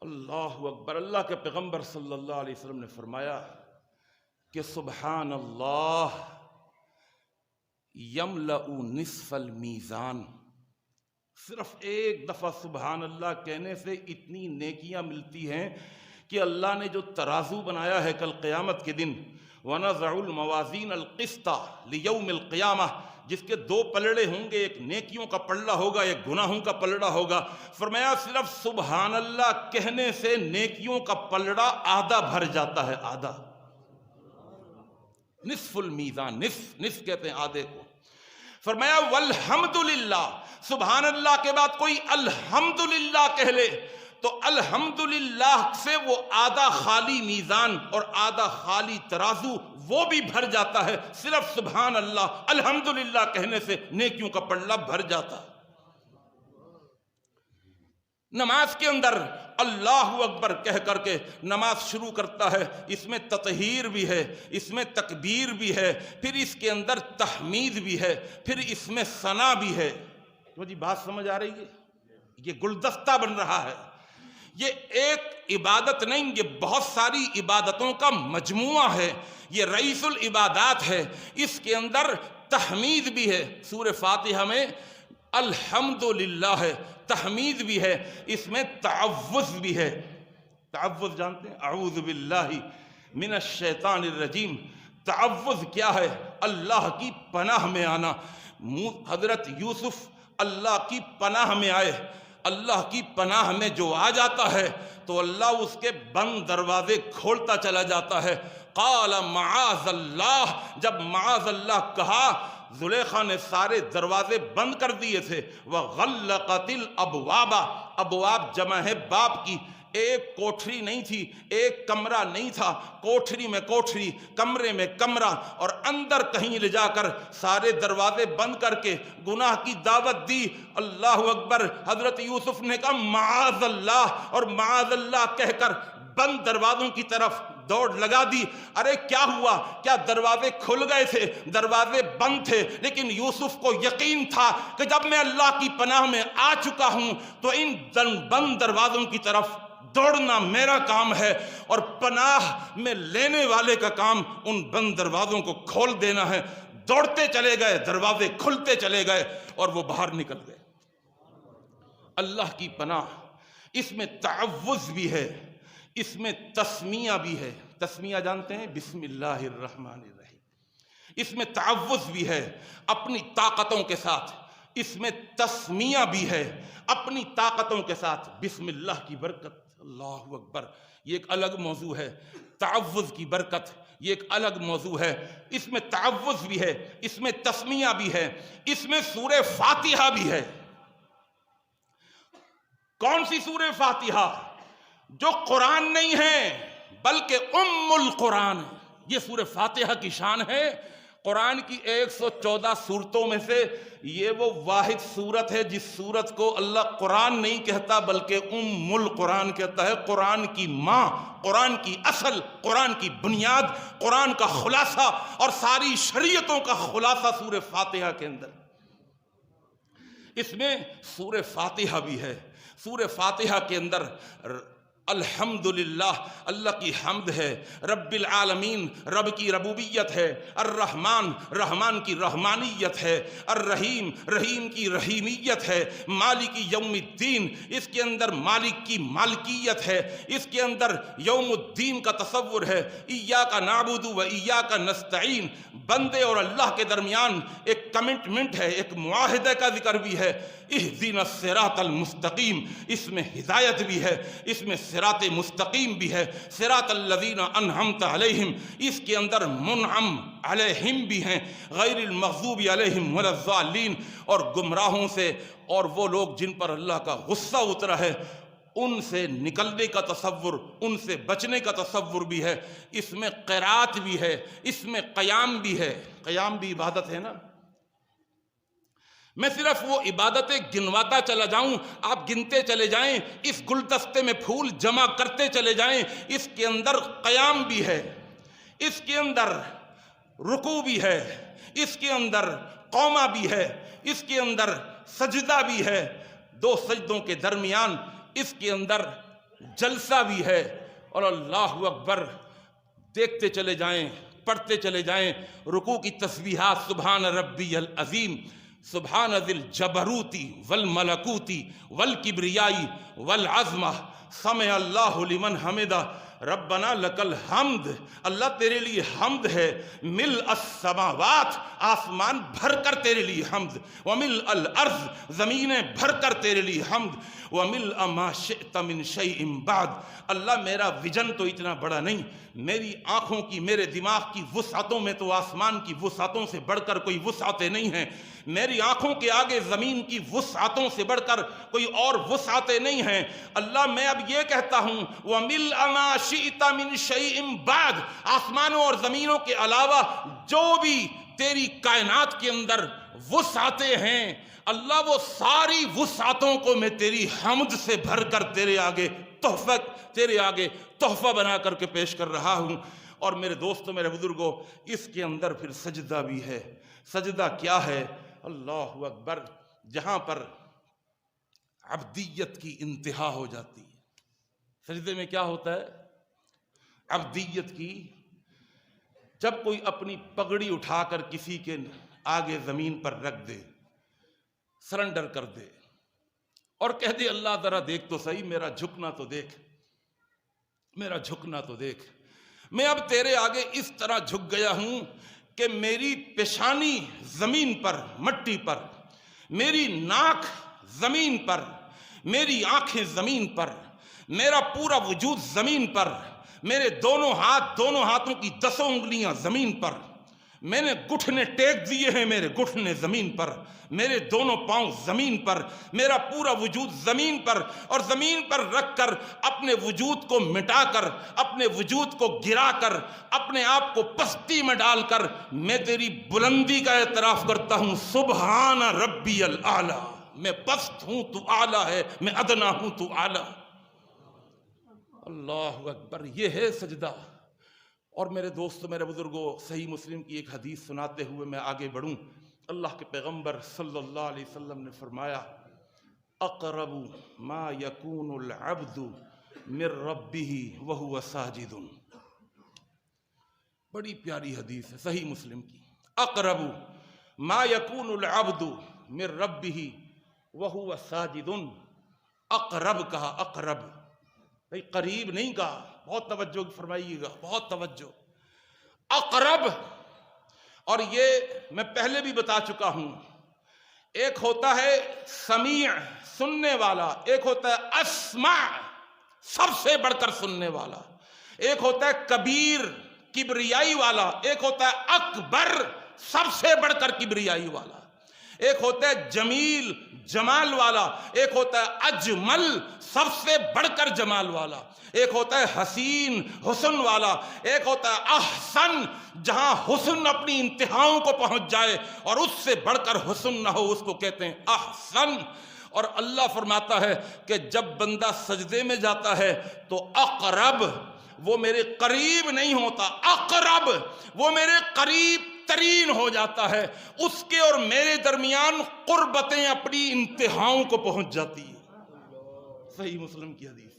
اللہ اکبر، اللہ کے پیغمبر صلی اللہ علیہ وسلم نے فرمایا کہ سبحان اللہ یملأ نصف المیزان، صرف ایک دفعہ سبحان اللہ کہنے سے اتنی نیکیاں ملتی ہیں کہ اللہ نے جو ترازو بنایا ہے کل قیامت کے دن، وَنَضَعُ الْمَوَازِينَ الْقِسْطَ لِيَوْمِ الْقِيَامَةِ، جس کے دو پلڑے ہوں گے، ایک نیکیوں کا پلڑا ہوگا، ایک گناہوں کا پلڑا ہوگا. فرمایا صرف سبحان اللہ کہنے سے نیکیوں کا پلڑا آدھا بھر جاتا ہے، آدھا. نصف المیزان، نصف کہتے ہیں آدھے کو. فرمایا والحمدللہ، سبحان اللہ کے بعد کوئی الحمدللہ کہہ لے تو الحمدللہ سے وہ آدھا خالی میزان اور آدھا خالی ترازو وہ بھی بھر جاتا ہے. صرف سبحان اللہ الحمدللہ کہنے سے نیکیوں کا پلڑا بھر جاتا ہے. نماز کے اندر اللہ اکبر کہہ کر کے نماز شروع کرتا ہے، اس میں تطہیر بھی ہے، اس میں تکبیر بھی ہے، پھر اس کے اندر تحمید بھی ہے، پھر اس میں ثنا بھی ہے. تو جی بات سمجھ آ رہی ہے؟ یہ گلدستہ بن رہا ہے. یہ ایک عبادت نہیں، یہ بہت ساری عبادتوں کا مجموعہ ہے. یہ رئیس العبادات ہے. اس کے اندر تحمید بھی ہے. سورہ فاتحہ میں الحمدللہ ہے، تحمید بھی ہے، اس میں تعوذ بھی ہے. تعوذ جانتے ہیں؟ اعوذ باللہ من الشیطان الرجیم. تعوذ کیا ہے؟ اللہ کی پناہ میں آنا. حضرت یوسف اللہ کی پناہ میں آئے. اللہ کی پناہ میں جو آ جاتا ہے تو اللہ اس کے بند دروازے کھولتا چلا جاتا ہے. قال معاذ اللہ، جب معاذ اللہ کہا، زلیخا نے سارے دروازے بند کر دیے تھے. وغلقت الابواب، ابواب جمع ہے باب کی. ایک کوٹھری نہیں تھی، ایک کمرہ نہیں تھا، کوٹھری میں کوٹھری، کمرے میں کمرہ، اور اندر کہیں لے جا کر سارے دروازے بند کر کے گناہ کی دعوت دی. اللہ اکبر. حضرت یوسف نے کہا معاذ اللہ، اور معاذ اللہ کہہ کر بند دروازوں کی طرف دوڑ لگا دی. ارے کیا ہوا؟ کیا دروازے کھل گئے تھے؟ دروازے بند تھے. لیکن یوسف کو یقین تھا کہ جب میں اللہ کی پناہ میں آ چکا ہوں تو ان بند دروازوں کی طرف دوڑنا میرا کام ہے، اور پناہ میں لینے والے کا کام ان بند دروازوں کو کھول دینا ہے. دوڑتے چلے گئے، دروازے کھلتے چلے گئے اور وہ باہر نکل گئے. اللہ کی پناہ، اس میں تعوذ بھی ہے، اس میں تسمیہ بھی ہے. تسمیہ جانتے ہیں؟ بسم اللہ الرحمن الرحیم. اس میں تعوذ بھی ہے اپنی طاقتوں کے ساتھ، اس میں تسمیہ بھی ہے اپنی طاقتوں کے ساتھ. بسم اللہ کی برکت، اللہ اکبر، یہ ایک الگ موضوع ہے. تعوذ کی برکت یہ ایک الگ موضوع ہے. اس میں تعوذ بھی ہے، اس میں تسمیہ بھی ہے، اس میں سورہ فاتحہ بھی ہے. کون سی سورہ فاتحہ؟ جو قرآن نہیں ہے بلکہ ام القرآن. یہ سورہ فاتحہ کی شان ہے. قرآن کی 114 سورتوں میں سے یہ وہ واحد سورت ہے جس سورت کو اللہ قرآن نہیں کہتا بلکہ ام القرآن کہتا ہے. قرآن کی ماں، قرآن کی اصل، قرآن کی بنیاد، قرآن کا خلاصہ اور ساری شریعتوں کا خلاصہ سورہ فاتحہ کے اندر. اس میں سورہ فاتحہ بھی ہے. سورہ فاتحہ کے اندر الحمدللہ، اللہ کی حمد ہے. رب العالمین، رب کی ربوبیت ہے. الرحمن، رحمان کی رحمانیت ہے. الرحیم، رحیم کی رحیمیت ہے. مالک یوم الدین، اس کے اندر مالک کی مالکیت ہے. اس کے اندر یوم الدین کا تصور ہے. ایاک نعبد و ایاک نستعین، بندے اور اللہ کے درمیان ایک کمٹمنٹ ہے، ایک معاہدے کا ذکر بھی ہے. اہدنا الصراط المستقیم، اس میں ہدایت بھی ہے، اس میں صراط مستقیم بھی ہے. صراط الذین انعمت علیہم، اس کے اندر منعم علیہم بھی ہیں. غیر المغضوب علیہم ولا الضالین، اور گمراہوں سے اور وہ لوگ جن پر اللہ کا غصہ اترا ہے ان سے نکلنے کا تصور، ان سے بچنے کا تصور بھی ہے. اس میں قرات بھی ہے، اس میں قیام بھی ہے. قیام بھی عبادت ہے نا. میں صرف وہ عبادتیں گنواتا چلا جاؤں، آپ گنتے چلے جائیں، اس گلدستے میں پھول جمع کرتے چلے جائیں. اس کے اندر قیام بھی ہے، اس کے اندر رکوع بھی ہے، اس کے اندر قومہ بھی ہے، اس کے اندر سجدہ بھی ہے، دو سجدوں کے درمیان اس کے اندر جلسہ بھی ہے. اور اللہ اکبر، دیکھتے چلے جائیں پڑھتے چلے جائیں. رکوع کی تسبیحات سبحان ربی العظیم، سبحان ذی الجبروتی والملکوتی والکبریائی والعظمہ، سمع اللہ لمن حمدہ، ربنا لک الحمد. اللہ تیرے لیے حمد ہے. ملء السماوات، آسمان بھر کر تیرے لیے حمد. وملء الارض، زمینیں بھر کر تیرے لیے حمد. وملء ما شئت من شیء بعد. اللہ میرا ویژن تو اتنا بڑا نہیں، میری آنکھوں کی، میرے دماغ کی وسعتوں میں تو آسمان کی وسعتوں سے بڑھ کر کوئی وسعتیں نہیں ہیں. میری آنکھوں کے آگے زمین کی وسعتوں سے بڑھ کر کوئی اور وسعتیں نہیں ہیں. اللہ میں اب یہ کہتا ہوں وَمِلْءَ مَا شِئْتَ مِنْ شَيْءٍ بَعْدَ، آسمانوں اور زمینوں کے علاوہ جو بھی تیری کائنات کے اندر وسعتیں ہیں اللہ، وہ ساری وسعتوں کو میں تیری حمد سے بھر کر تیرے آگے تحفہ بنا کر کے پیش کر رہا ہوں. اور میرے دوستوں، میرے بزرگوں، اس کے اندر پھر سجدہ بھی ہے. سجدہ کیا ہے؟ اللہ اکبر، جہاں پر عبدیت کی انتہا ہو جاتی ہے. سجدے میں کیا ہوتا ہے؟ عبدیت کی، جب کوئی اپنی پگڑی اٹھا کر کسی کے آگے زمین پر رکھ دے، سرنڈر کر دے اور کہہ دے اللہ ذرا دیکھ تو صحیح، میرا جھکنا تو دیکھ، میرا جھکنا تو دیکھ. میں اب تیرے آگے اس طرح جھک گیا ہوں کہ میری پیشانی زمین پر، مٹی پر، میری ناک زمین پر، میری آنکھیں زمین پر، میرا پورا وجود زمین پر، میرے دونوں ہاتھوں کی 10 انگلیاں زمین پر، میں نے گھٹنے ٹیک دیے ہیں، میرے گھٹنے زمین پر، میرے دونوں پاؤں زمین پر، میرا پورا وجود زمین پر، اور زمین پر رکھ کر اپنے وجود کو مٹا کر، اپنے وجود کو گرا کر، اپنے آپ کو پستی میں ڈال کر میں تیری بلندی کا اعتراف کرتا ہوں. سبحان ربی الاعلی، میں پست ہوں تو اعلیٰ ہے، میں ادنا ہوں تو اعلیٰ. اللہ اکبر، یہ ہے سجدہ. اور میرے دوستو، میرے بزرگوں، صحیح مسلم کی ایک حدیث سناتے ہوئے میں آگے بڑھوں. اللہ کے پیغمبر صلی اللہ علیہ وسلم نے فرمایا اقرب ما یکون العبد من ربہ وہو ساجد. بڑی پیاری حدیث ہے صحیح مسلم کی. اقرب ما یکون العبد من ربہ وہو ساجد. اقرب کہا، اقرب، بھئی قریب نہیں کہا. بہت توجہ فرمائیے گا، بہت توجہ. اقرب، اور یہ میں پہلے بھی بتا چکا ہوں، ایک ہوتا ہے سمیع، سننے والا، ایک ہوتا ہے اسمع، سب سے بڑھ کر سننے والا، ایک ہوتا ہے کبیر، کبریائی والا، ایک ہوتا ہے اکبر، سب سے بڑھ کر کبریائی والا، ایک ہوتا ہے جمیل، جمال والا، ایک ہوتا ہے اجمل، سب سے بڑھ کر جمال والا، ایک ہوتا ہے حسین، حسن والا، ایک ہوتا ہے احسن، جہاں حسن اپنی انتہاؤں کو پہنچ جائے اور اس سے بڑھ کر حسن نہ ہو، اس کو کہتے ہیں احسن. اور اللہ فرماتا ہے کہ جب بندہ سجدے میں جاتا ہے تو اقرب، وہ میرے قریب نہیں ہوتا، اقرب وہ میرے قریب ترین ہو جاتا ہے. اس کے اور میرے درمیان قربتیں اپنی انتہاؤں کو پہنچ جاتی ہیں. صحیح مسلم کی حدیث.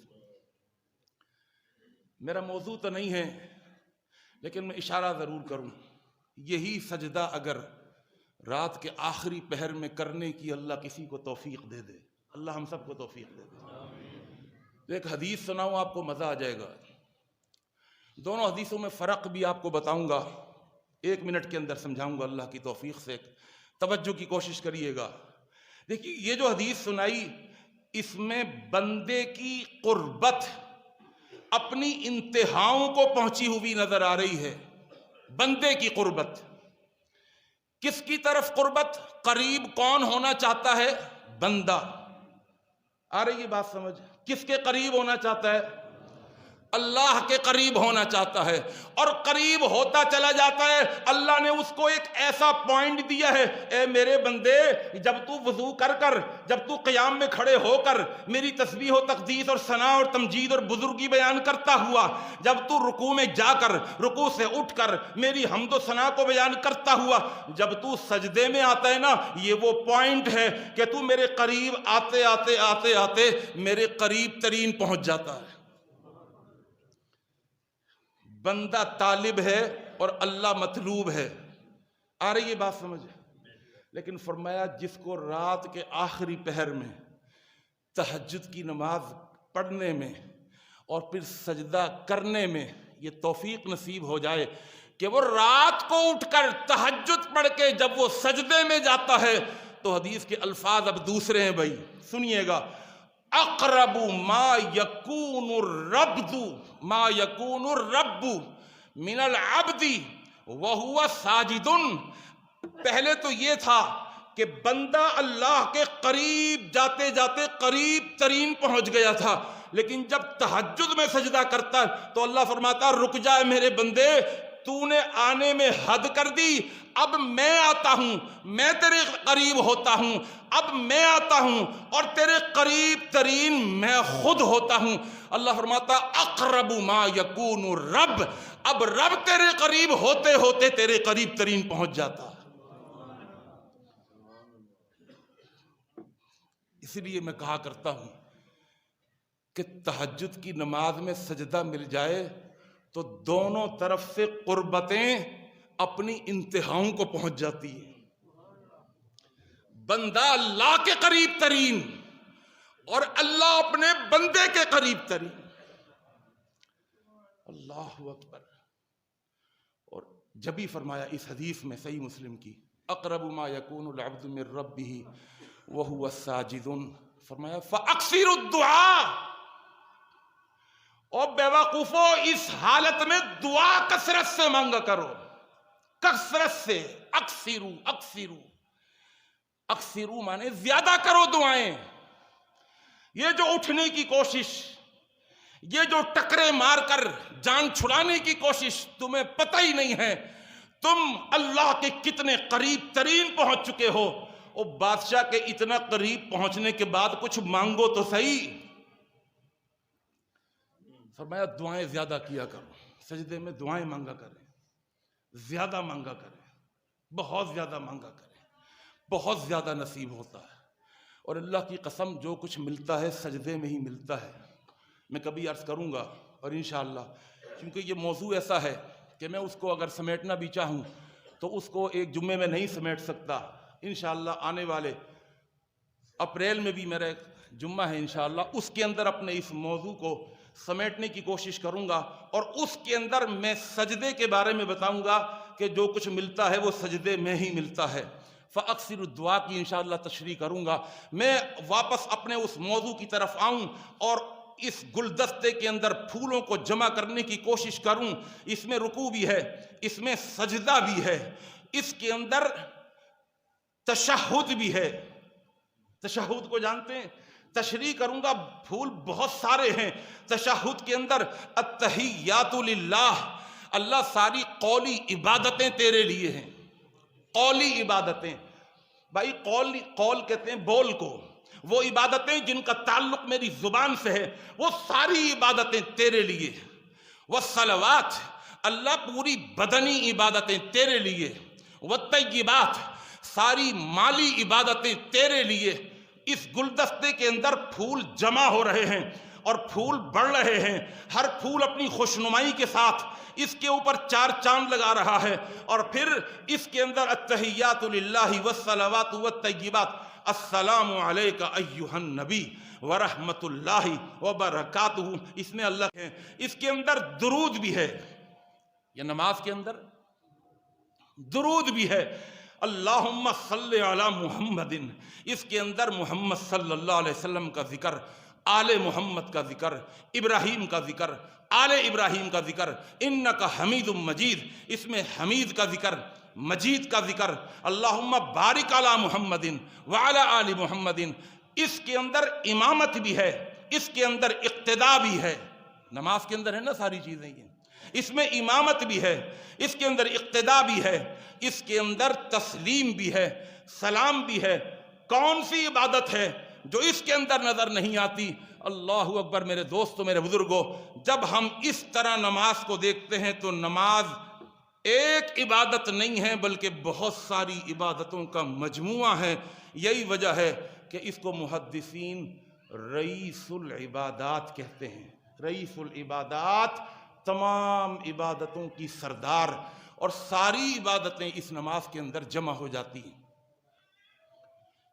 میرا موضوع تو نہیں ہے لیکن میں اشارہ ضرور کروں. یہی سجدہ اگر رات کے آخری پہر میں کرنے کی اللہ کسی کو توفیق دے دے، اللہ ہم سب کو توفیق دے دے. ایک حدیث سناؤں آپ کو مزہ آ جائے گا. دونوں حدیثوں میں فرق بھی آپ کو بتاؤں گا، 1 منٹ کے اندر سمجھاؤں گا اللہ کی توفیق سے. توجہ کی کوشش کریے گا. دیکھیے یہ جو حدیث سنائی، اس میں بندے کی قربت اپنی انتہاؤں کو پہنچی ہوئی نظر آ رہی ہے. بندے کی قربت. کس کی طرف قربت؟ قریب کون ہونا چاہتا ہے؟ بندہ. آ رہی ہے بات سمجھ؟ کس کے قریب ہونا چاہتا ہے؟ اللہ کے قریب ہونا چاہتا ہے، اور قریب ہوتا چلا جاتا ہے. اللہ نے اس کو ایک ایسا پوائنٹ دیا ہے، اے میرے بندے، جب تو وضو کر کر، جب تو قیام میں کھڑے ہو کر میری تسبیح و تقدیس اور ثنا اور تمجید اور بزرگی بیان کرتا ہوا، جب تو رکوع میں جا کر، رکوع سے اٹھ کر میری حمد و ثنا کو بیان کرتا ہوا، جب تو سجدے میں آتا ہے نا، یہ وہ پوائنٹ ہے کہ تو میرے قریب آتے آتے آتے آتے میرے قریب ترین پہنچ جاتا ہے. بندہ طالب ہے اور اللہ مطلوب ہے. آ رہی ہے بات سمجھ؟ لیکن فرمایا جس کو رات کے آخری پہر میں تہجد کی نماز پڑھنے میں اور پھر سجدہ کرنے میں یہ توفیق نصیب ہو جائے کہ وہ رات کو اٹھ کر تہجد پڑھ کے جب وہ سجدے میں جاتا ہے تو حدیث کے الفاظ اب دوسرے ہیں بھائی سنیے گا. اقرب ما یکون الرب من العبد وهو ساجد. پہلے تو یہ تھا کہ بندہ اللہ کے قریب جاتے جاتے قریب ترین پہنچ گیا تھا، لیکن جب تہجد میں سجدہ کرتا ہے تو اللہ فرماتا رک جائے میرے بندے، تو نے آنے میں حد کر دی، اب میں آتا ہوں، میں تیرے قریب ہوتا ہوں، اب میں آتا ہوں اور تیرے قریب ترین میں خود ہوتا ہوں. اللہ فرماتا اقرب ما یکون الرب، اب رب تیرے قریب ہوتے ہوتے تیرے قریب ترین پہنچ جاتا. اس لیے میں کہا کرتا ہوں کہ تہجد کی نماز میں سجدہ مل جائے تو دونوں طرف سے قربتیں اپنی انتہاؤں کو پہنچ جاتی ہیں. بندہ اللہ کے قریب ترین اور اللہ اپنے بندے کے قریب ترین. اللہ اکبر. اور جب ہی فرمایا اس حدیث میں صحیح مسلم کی اقرب ما یکون العبد من ربہ وہو ساجد، فرمایا فاکثروا الدعاء. اور بیوقوفو اس حالت میں دعا کثرت سے مانگا کرو، کثرت سے. اکثرو مانے زیادہ کرو دعائیں. یہ جو اٹھنے کی کوشش، یہ جو ٹکرے مار کر جان چھڑانے کی کوشش، تمہیں پتہ ہی نہیں ہے تم اللہ کے کتنے قریب ترین پہنچ چکے ہو. اور بادشاہ کے اتنا قریب پہنچنے کے بعد کچھ مانگو تو صحیح. فرمایا دعائیں زیادہ کیا کرو، سجدے میں دعائیں مانگا کریں، زیادہ مانگا کریں، بہت زیادہ مانگا کریں، بہت زیادہ نصیب ہوتا ہے. اور اللہ کی قسم جو کچھ ملتا ہے سجدے میں ہی ملتا ہے. میں کبھی عرض کروں گا اور انشاءاللہ کیونکہ یہ موضوع ایسا ہے کہ میں اس کو اگر سمیٹنا بھی چاہوں تو اس کو ایک جمعے میں نہیں سمیٹ سکتا. انشاءاللہ آنے والے اپریل میں بھی میرا ایک جمعہ ہے انشاءاللہ، اس کے اندر اپنے اس موضوع کو سمیٹنے کی کوشش کروں گا اور اس کے اندر میں سجدے کے بارے میں بتاؤں گا کہ جو کچھ ملتا ہے وہ سجدے میں ہی ملتا ہے. فاکثر الدعاء کی انشاءاللہ تشریح کروں گا. میں واپس اپنے اس موضوع کی طرف آؤں اور اس گلدستے کے اندر پھولوں کو جمع کرنے کی کوشش کروں. اس میں رکوع بھی ہے، اس میں سجدہ بھی ہے، اس کے اندر تشہد بھی ہے. تشہد کو جانتے ہیں؟ تشریح کروں گا. پھول بہت سارے ہیں. تشہد کے اندر التحیات للہ، اللہ ساری قولی عبادتیں تیرے لیے ہیں. قولی عبادتیں بھائی، قول کہتے ہیں بول کو، وہ عبادتیں جن کا تعلق میری زبان سے ہے، وہ ساری عبادتیں تیرے لیے. والصلوات، اللہ پوری بدنی عبادتیں تیرے لیے. والطیبات، ساری مالی عبادتیں تیرے لیے. اس گلدستے کے اندر پھول جمع ہو رہے ہیں اور پھول بڑھ رہے ہیں. ہر پھول اپنی خوشنمائی کے ساتھ اس کے اوپر 4 چاند لگا رہا ہے. اور پھر اس کے اندر التحیات للہ والصلوات والطیبات. السلام علیک ایھا النبی ورحمۃ اللہ وبرکاتہ. اس میں اللہ ہے. اس کے اندر درود بھی ہے. یہ نماز کے اندر درود بھی ہے. اللہم صلی علی محمد. اس کے اندر محمد صلی اللہ علیہ وسلم کا ذکر، آل محمد کا ذکر، ابراہیم کا ذکر، آل ابراہیم کا ذکر. انک حمید مجید، اس میں حمید کا ذکر، مجید کا ذکر. اللہم بارک علی محمد وعلی آل محمد. اس کے اندر امامت بھی ہے، اس کے اندر اقتداء بھی ہے. نماز کے اندر ہے نا ساری چیزیں یہ. اس میں امامت بھی ہے، اس کے اندر اقتداء بھی ہے، اس کے اندر تسلیم بھی ہے، سلام بھی ہے. کون سی عبادت ہے جو اس کے اندر نظر نہیں آتی؟ اللہ اکبر میرے دوستو، میرے بزرگوں، جب ہم اس طرح نماز کو دیکھتے ہیں تو نماز ایک عبادت نہیں ہے بلکہ بہت ساری عبادتوں کا مجموعہ ہے. یہی وجہ ہے کہ اس کو محدثین رئیس العبادات کہتے ہیں. رئیس العبادات، تمام عبادتوں کی سردار. اور ساری عبادتیں اس نماز کے اندر جمع ہو جاتی ہیں۔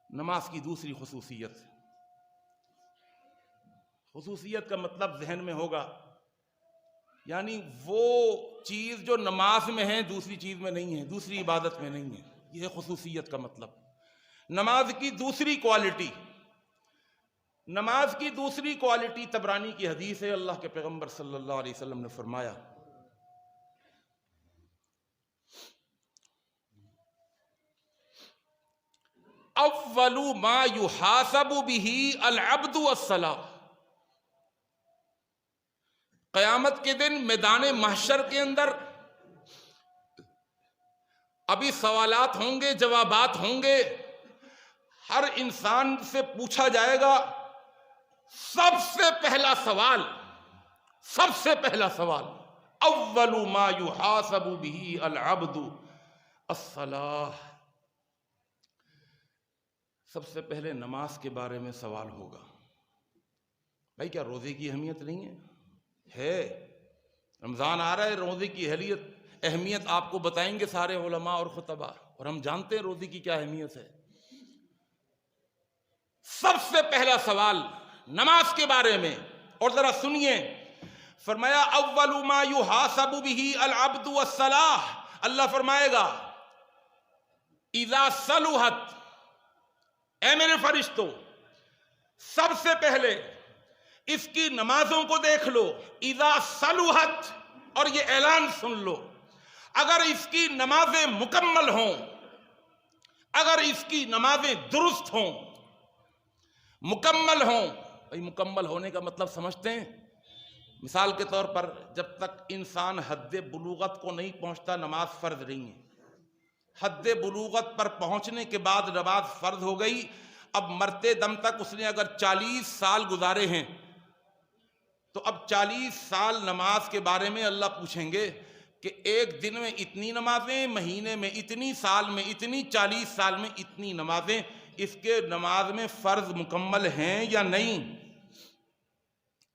نماز کی دوسری خصوصیت کا مطلب ذہن میں ہوگا، یعنی وہ چیز جو نماز میں ہے دوسری چیز میں نہیں ہے، دوسری عبادت میں نہیں ہے، یہ ہے خصوصیت کا مطلب۔ نماز کی دوسری کوالٹی طبرانی کی حدیث ہے، اللہ کے پیغمبر صلی اللہ علیہ وسلم نے فرمایا اول ما یحاسب به العبد الصلاۃ۔ قیامت کے دن میدان محشر کے اندر ابھی سوالات ہوں گے، جوابات ہوں گے، ہر انسان سے پوچھا جائے گا۔ سب سے پہلا سوال اول ما یحاسب به العبد الصلاۃ، سب سے پہلے نماز کے بارے میں سوال ہوگا۔ بھائی کیا روزے کی اہمیت نہیں ہے؟ رمضان آ رہا ہے، روزے کی اہمیت آپ کو بتائیں گے سارے علماء اور خطباء، اور ہم جانتے ہیں روزے کی کیا اہمیت ہے۔ سب سے پہلا سوال نماز کے بارے میں، اور ذرا سنیے، فرمایا اول ما یحاسب به العبد الصلاۃ۔ اللہ فرمائے گا اذا صلحت، اے میرے فرشتوں سب سے پہلے اس کی نمازوں کو دیکھ لو، اذا صلحت، اور یہ اعلان سن لو، اگر اس کی نمازیں مکمل ہوں، اگر اس کی نمازیں درست ہوں، مکمل ہوں۔ بھائی مکمل ہونے کا مطلب سمجھتے ہیں؟ مثال کے طور پر جب تک انسان حد بلوغت کو نہیں پہنچتا نماز فرض نہیں ہے۔ حد بلوغت پر پہنچنے کے بعد نماز فرض ہو گئی، اب مرتے دم تک اس نے اگر 40 سال گزارے ہیں تو اب 40 سال نماز کے بارے میں اللہ پوچھیں گے کہ ایک دن میں اتنی نمازیں، مہینے میں اتنی، سال میں اتنی، 40 سال میں اتنی نمازیں، اس کے نماز میں فرض مکمل ہیں یا نہیں؟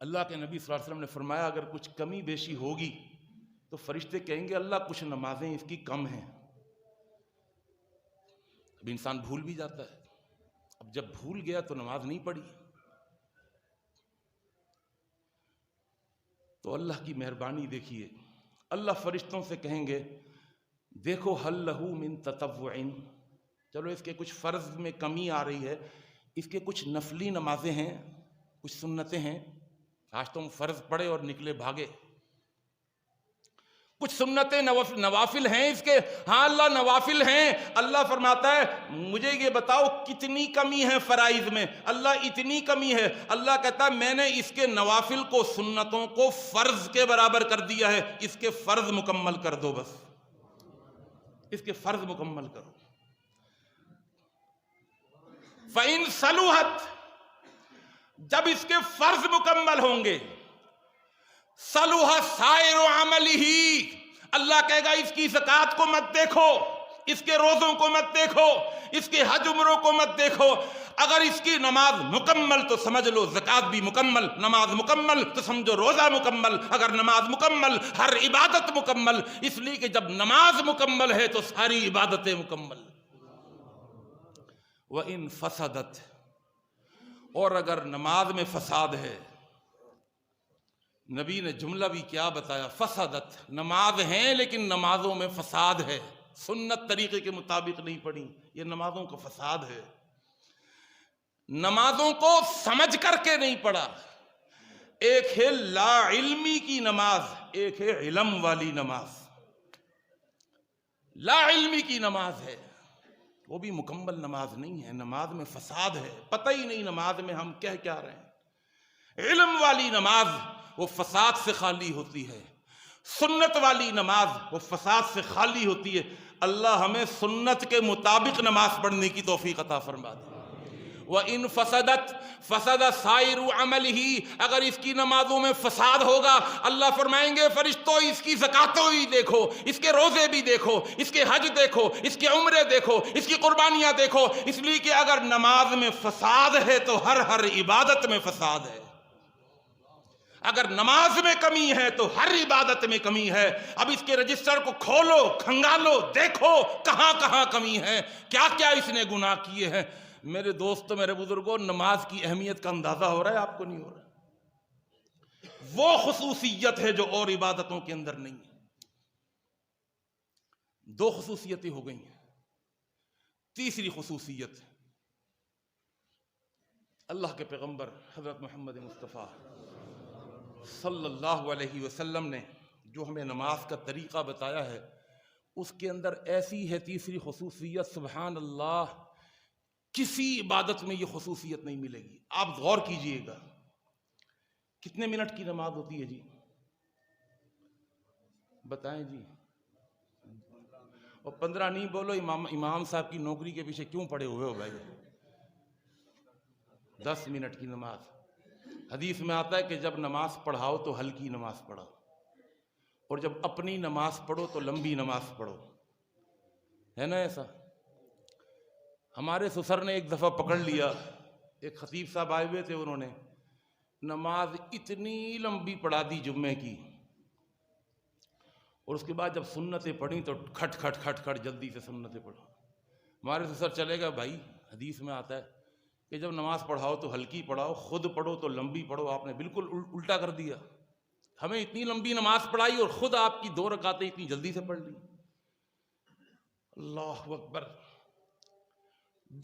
اللہ کے نبی صلی اللہ علیہ وسلم نے فرمایا اگر کچھ کمی بیشی ہوگی تو فرشتے کہیں گے اللہ کچھ نمازیں اس کی کم ہیں۔ اب انسان بھول بھی جاتا ہے، اب جب بھول گیا تو نماز نہیں پڑھی، تو اللہ کی مہربانی دیکھیے، اللہ فرشتوں سے کہیں گے دیکھو هل له من تطوع، چلو اس کے کچھ فرض میں کمی آ رہی ہے، اس کے کچھ نفلی نمازیں ہیں، کچھ سنتیں ہیں، آج تم فرض پڑھے اور نکلے بھاگے، کچھ سنتیں نوافل ہیں اس کے، ہاں اللہ نوافل ہیں۔ اللہ فرماتا ہے مجھے یہ بتاؤ کتنی کمی ہے فرائض میں؟ اللہ اتنی کمی ہے۔ اللہ کہتا ہے میں نے اس کے نوافل کو، سنتوں کو فرض کے برابر کر دیا ہے، اس کے فرض مکمل کر دو، بس اس کے فرض مکمل کرو۔ فَإِن صَلُحَتْ، جب اس کے فرض مکمل ہوں گے، صلح سائر عملہ، اللہ کہے گا اس کی زکوٰۃ کو مت دیکھو، اس کے روزوں کو مت دیکھو، اس کے حج عمروں کو مت دیکھو۔ اگر اس کی نماز مکمل تو سمجھ لو زکوٰۃ بھی مکمل، نماز مکمل تو سمجھو روزہ مکمل، اگر نماز مکمل ہر عبادت مکمل، اس لیے کہ جب نماز مکمل ہے تو ساری عبادتیں مکمل۔ وَإِن فَسَدَتْ، اور اگر نماز میں فساد ہے، نبی نے جملہ بھی کیا بتایا، فسدت، نماز ہیں لیکن نمازوں میں فساد ہے، سنت طریقے کے مطابق نہیں پڑھی، یہ نمازوں کا فساد ہے، نمازوں کو سمجھ کر کے نہیں پڑھا۔ ایک ہے لا علمی کی نماز، ایک ہے علم والی نماز۔ لا علمی کی نماز ہے، وہ بھی مکمل نماز نہیں ہے، نماز میں فساد ہے، پتہ ہی نہیں نماز میں ہم کہہ کیا رہے ہیں۔ علم والی نماز وہ فساد سے خالی ہوتی ہے، سنت والی نماز وہ فساد سے خالی ہوتی ہے۔ اللہ ہمیں سنت کے مطابق نماز پڑھنے کی توفیق عطا فرما دے۔ وَإِن فَسَدَتْ فَسَدَ سَائِرُ عَمَلِهِ، اگر اس کی نمازوں میں فساد ہوگا، اللہ فرمائیں گے فرشتوں اس کی زکاتیں بھی دیکھو، اس کے روزے بھی دیکھو، اس کے حج دیکھو، اس کے عمرے دیکھو، اس کی قربانیاں دیکھو، اس لیے کہ اگر نماز میں فساد ہے تو ہر عبادت میں فساد ہے۔ اگر نماز میں کمی ہے تو ہر عبادت میں کمی ہے. اب اس کے رجسٹر کو کھولو، کھنگالو، دیکھو کہاں کہاں کمی ہے، کیا کیا اس نے گناہ کیے ہیں. میرے دوستو، میرے بزرگوں، نماز کی اہمیت کا اندازہ ہو رہا ہے آپ کو؟ نہیں ہو رہا. وہ خصوصیت ہے جو اور عبادتوں کے اندر نہیں ہے. دو خصوصیتیں ہو گئی ہیں. تیسری خصوصیت، اللہ کے پیغمبر حضرت محمد مصطفیٰ صلی اللہ علیہ وسلم نے جو ہمیں نماز کا طریقہ بتایا ہے، اس کے اندر ایسی ہے تیسری خصوصیت، سبحان اللہ، کسی عبادت میں یہ خصوصیت نہیں ملے گی. آپ غور کیجئے گا. کتنے منٹ کی نماز ہوتی ہے جی؟ بتائیں جی. اور 15 نہیں بولو. امام صاحب کی نوکری کے پیچھے کیوں پڑے ہوئے ہو بھائی؟ 10 منٹ کی نماز. حدیث میں آتا ہے کہ جب نماز پڑھاؤ تو ہلکی نماز پڑھاؤ، اور جب اپنی نماز پڑھو تو لمبی نماز پڑھو. ہے نا ایسا؟ ہمارے سسر نے ایک دفعہ پکڑ لیا، ایک خطیب صاحب آئے ہوئے تھے، انہوں نے نماز اتنی لمبی پڑھا دی جمعے کی، اور اس کے بعد جب سنتیں پڑھیں تو کھٹ کھٹ کھٹ کھٹ جلدی سے سنتیں پڑھو. ہمارے سسر چلے گا، بھائی حدیث میں آتا ہے کہ جب نماز پڑھاؤ تو ہلکی پڑھاؤ، خود پڑھو تو لمبی پڑھو. آپ نے بالکل الٹا کر دیا. ہمیں اتنی لمبی نماز پڑھائی اور خود آپ کی 2 رکعتیں اتنی جلدی سے پڑھ لی. اللہ اکبر.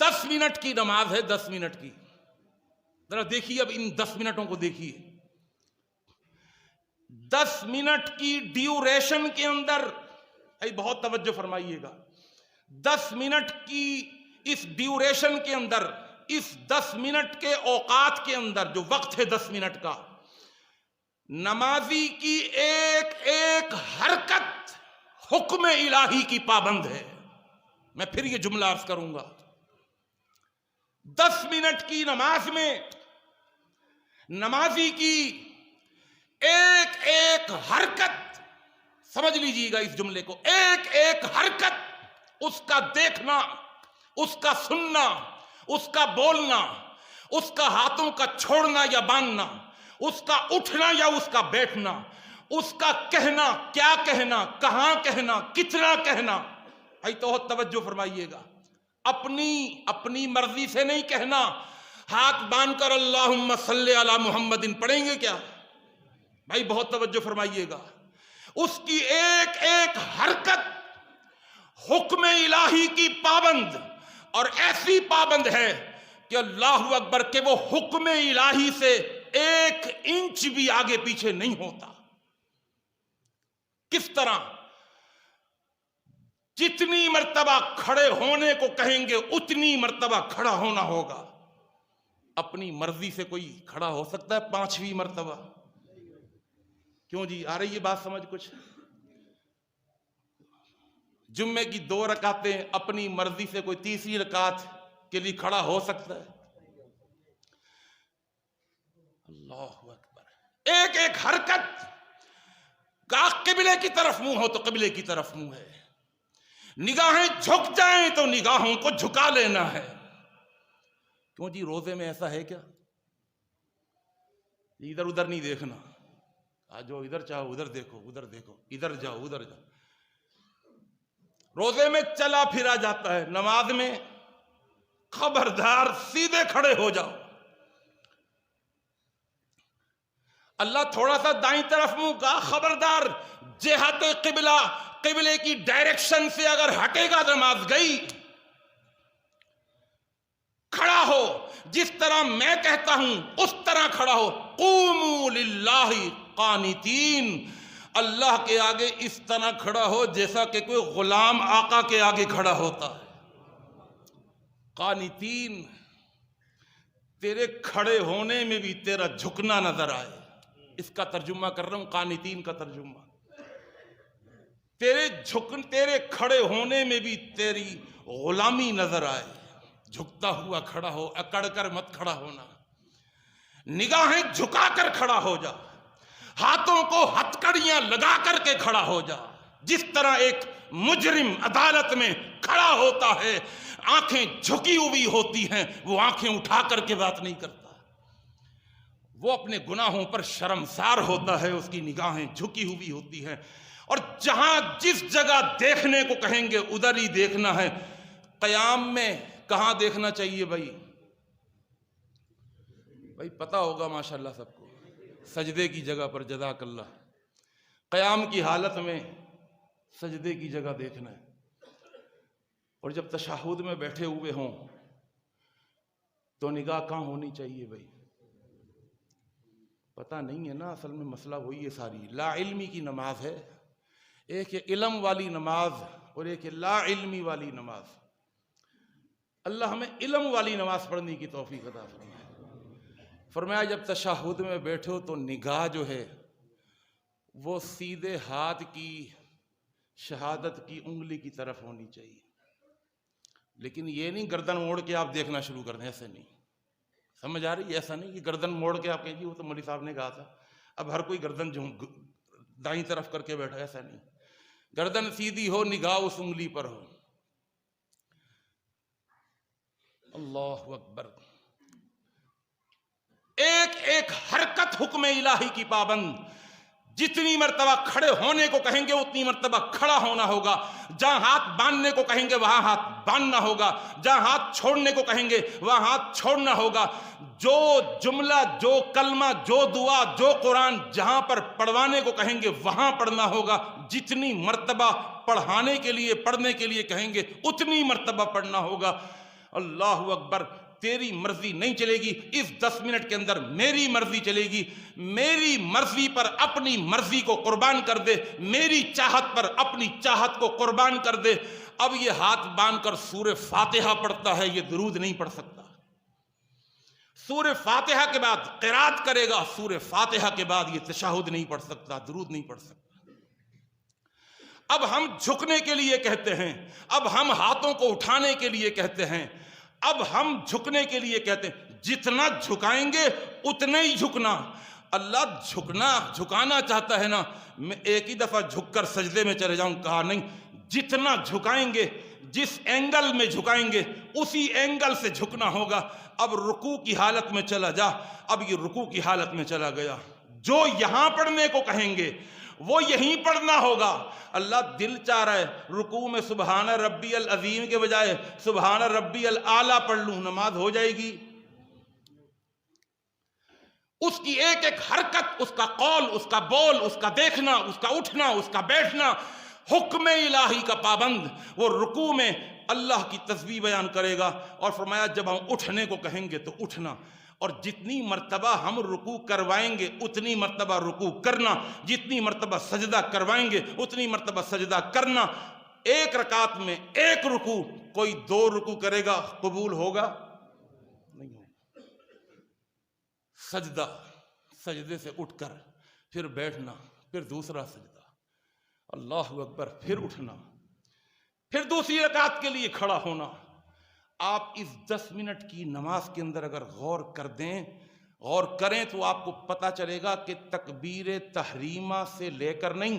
10 منٹ کی نماز ہے، 10 منٹ کی. ذرا دیکھیے اب ان 10 منٹوں کو دیکھیے. 10 منٹ کی ڈیوریشن کے اندر، بہت توجہ فرمائیے گا، 10 منٹ کی اس ڈیوریشن کے اندر، اس 10 منٹ کے اوقات کے اندر، جو وقت ہے 10 منٹ کا، نمازی کی ایک ایک حرکت حکم الہی کی پابند ہے. میں پھر یہ جملہ عرض کروں گا. 10 منٹ کی نماز میں نمازی کی ایک ایک حرکت، سمجھ لیجیے گا اس جملے کو، ایک ایک حرکت، اس کا دیکھنا، اس کا سننا، اس کا بولنا، اس کا ہاتھوں کا چھوڑنا یا باندھنا، اس کا اٹھنا یا اس کا بیٹھنا، اس کا کہنا، کیا کہنا، کہاں کہنا، کتنا کہنا. بھائی تو توجہ فرمائیے گا. اپنی مرضی سے نہیں کہنا. ہاتھ باندھ کر اللہم صلی علی محمد پڑھیں گے کیا؟ بھائی بہت توجہ فرمائیے گا. اس کی ایک ایک حرکت حکم الہی کی پابند، اور ایسی پابند ہے کہ اللہ اکبر کہ وہ حکم الہی سے 1 انچ بھی آگے پیچھے نہیں ہوتا. کس طرح؟ جتنی مرتبہ کھڑے ہونے کو کہیں گے اتنی مرتبہ کھڑا ہونا ہوگا. اپنی مرضی سے کوئی کھڑا ہو سکتا ہے 5ویں مرتبہ؟ کیوں جی؟ آ رہی ہے بات سمجھ کچھ؟ جمعے کی 2 رکعتیں اپنی مرضی سے کوئی تیسری رکعت کے لیے کھڑا ہو سکتا ہے؟ اللہ اکبر. ایک ایک حرکت کا قبلے کی طرف منہ ہو تو قبلے کی طرف منہ ہے، نگاہیں جھک جائیں تو نگاہوں کو جھکا لینا ہے. کیوں جی؟ روزے میں ایسا ہے کیا؟ ادھر ادھر نہیں دیکھنا. جو ادھر چاہو ادھر دیکھو، ادھر دیکھو، ادھر جاؤ ادھر جاؤ. روزے میں چلا پھرا جاتا ہے، نماز میں خبردار سیدھے کھڑے ہو جاؤ. اللہ تھوڑا سا دائیں طرف منہ کا، خبردار جہت قبلہ، قبلے کی ڈائریکشن سے اگر ہٹے گا نماز گئی. کھڑا ہو، جس طرح میں کہتا ہوں اس طرح کھڑا ہو. قوموا للہ قانتین، اللہ کے آگے اس طرح کھڑا ہو جیسا کہ کوئی غلام آقا کے آگے کھڑا ہوتا ہے. قانتین، تیرے کھڑے ہونے میں بھی تیرا جھکنا نظر آئے. اس کا ترجمہ کر رہا ہوں، قانتین کا ترجمہ. تیرے کھڑے ہونے میں بھی تیری غلامی نظر آئے. جھکتا ہوا کھڑا ہو، اکڑ کر مت کھڑا ہونا. نگاہیں جھکا کر کھڑا ہو جا، ہاتھوں کو ہتکڑیاں لگا کر کے کھڑا ہو جا. جس طرح ایک مجرم عدالت میں کھڑا ہوتا ہے، آنکھیں جھکی ہوئی ہوتی ہیں، وہ آنکھیں اٹھا کر کے بات نہیں کرتا. وہ اپنے گناہوں پر شرمسار ہوتا ہے، اس کی نگاہیں جھکی ہوئی ہوتی ہیں، اور جہاں جس جگہ دیکھنے کو کہیں گے ادھر ہی دیکھنا ہے۔ قیام میں کہاں دیکھنا چاہیے بھائی پتہ ہوگا ماشاءاللہ سب کو، سجدے کی جگہ پر، جزاک اللہ۔ قیام کی حالت میں سجدے کی جگہ دیکھنا ہے، اور جب تشہد میں بیٹھے ہوئے ہوں تو نگاہ کہاں ہونی چاہیے بھائی؟ پتہ نہیں ہے نا، اصل میں مسئلہ وہی ہے ساری، لا علمی کی نماز ہے، ایک ہے علم والی نماز اور ایک ہے لا علمی والی نماز۔ اللہ ہمیں علم والی نماز پڑھنے کی توفیق عطا فرمائے۔ فرمایا جب تشہد میں بیٹھو تو نگاہ جو ہے وہ سیدھے ہاتھ کی شہادت کی انگلی کی طرف ہونی چاہیے، لیکن یہ نہیں گردن موڑ کے آپ دیکھنا شروع کر دیں، ایسے نہیں، سمجھ آ رہی ہے؟ ایسا نہیں کہ گردن موڑ کے آپ کہیں جی وہ تو مولوی صاحب نے کہا تھا، اب ہر کوئی گردن دائیں طرف کر کے بیٹھا، ایسا نہیں، گردن سیدھی ہو، نگاہ اس انگلی پر ہو۔ اللہ اکبر۔ ایک ایک حرکت حکم الہی کی پابند، جتنی مرتبہ کھڑے ہونے کو کہیں گے اتنی مرتبہ کھڑا ہونا ہوگا، جہاں ہاتھ باندھنے کو کہیں گے وہاں ہاتھ باندھنا ہوگا، جہاں ہاتھ چھوڑنے کو کہیں گے وہاں ہاتھ چھوڑنا ہوگا، جو جملہ، جو کلمہ، جو دعا، جو قرآن جہاں پر پڑھوانے کو کہیں گے وہاں پڑھنا ہوگا، جتنی مرتبہ پڑھانے کے لیے، پڑھنے کے لیے کہیں گے اتنی مرتبہ پڑھنا ہوگا۔ اللہ اکبر۔ تیری مرضی نہیں چلے گی، اس 10 منٹ کے اندر میری مرضی چلے گی، میری مرضی پر اپنی مرضی کو قربان کر دے، میری چاہت پر اپنی چاہت کو قربان کر دے۔ اب یہ ہاتھ باندھ کر سورہ فاتحہ پڑھتا ہے، یہ درود نہیں پڑھ سکتا۔ سورہ فاتحہ کے بعد قرات کرے گا، سورہ فاتحہ کے بعد یہ تشہد نہیں پڑھ سکتا، درود نہیں پڑھ سکتا۔ اب ہم جھکنے کے لیے کہتے ہیں، اب ہم ہاتھوں کو اٹھانے کے لیے کہتے ہیں، اب ہم جھکنے کے لیے کہتے ہیں، جتنا جھکائیں گے اتنا ہی جھکنا۔ اللہ جھکانا چاہتا ہے نا، میں ایک ہی دفعہ جھک کر سجدے میں چلے جاؤں، کہا نہیں، جتنا جھکائیں گے، جس اینگل میں جھکائیں گے اسی اینگل سے جھکنا ہوگا۔ اب رکوع کی حالت میں چلا جا، اب یہ رکوع کی حالت میں چلا گیا، جو یہاں پڑھنے کو کہیں گے وہ یہیں پڑھنا ہوگا۔ اللہ دل چاہ رہا ہے رکوع میں سبحان ربی العظیم کے بجائے سبحان ربی الاعلیٰ پڑھ لوں، نماز ہو جائے گی؟ اس کی ایک ایک حرکت، اس کا قول، اس کا بول، اس کا دیکھنا، اس کا اٹھنا، اس کا بیٹھنا حکم الہی کا پابند۔ وہ رکوع میں اللہ کی تسبیح بیان کرے گا، اور فرمایا جب ہم اٹھنے کو کہیں گے تو اٹھنا، اور جتنی مرتبہ ہم رکوع کروائیں گے اتنی مرتبہ رکوع کرنا، جتنی مرتبہ سجدہ کروائیں گے اتنی مرتبہ سجدہ کرنا۔ ایک رکعت میں ایک رکوع، کوئی 2 رکوع کرے گا قبول ہوگا؟ نہیں ہوگا۔ سجدہ، سجدے سے اٹھ کر پھر بیٹھنا، پھر دوسرا سجدہ، اللہ اکبر، پھر اٹھنا، پھر دوسری رکعت کے لیے کھڑا ہونا۔ آپ اس 10 منٹ کی نماز کے اندر اگر غور کر دیں، غور کریں تو آپ کو پتہ چلے گا کہ تکبیر تحریمہ سے لے کر نہیں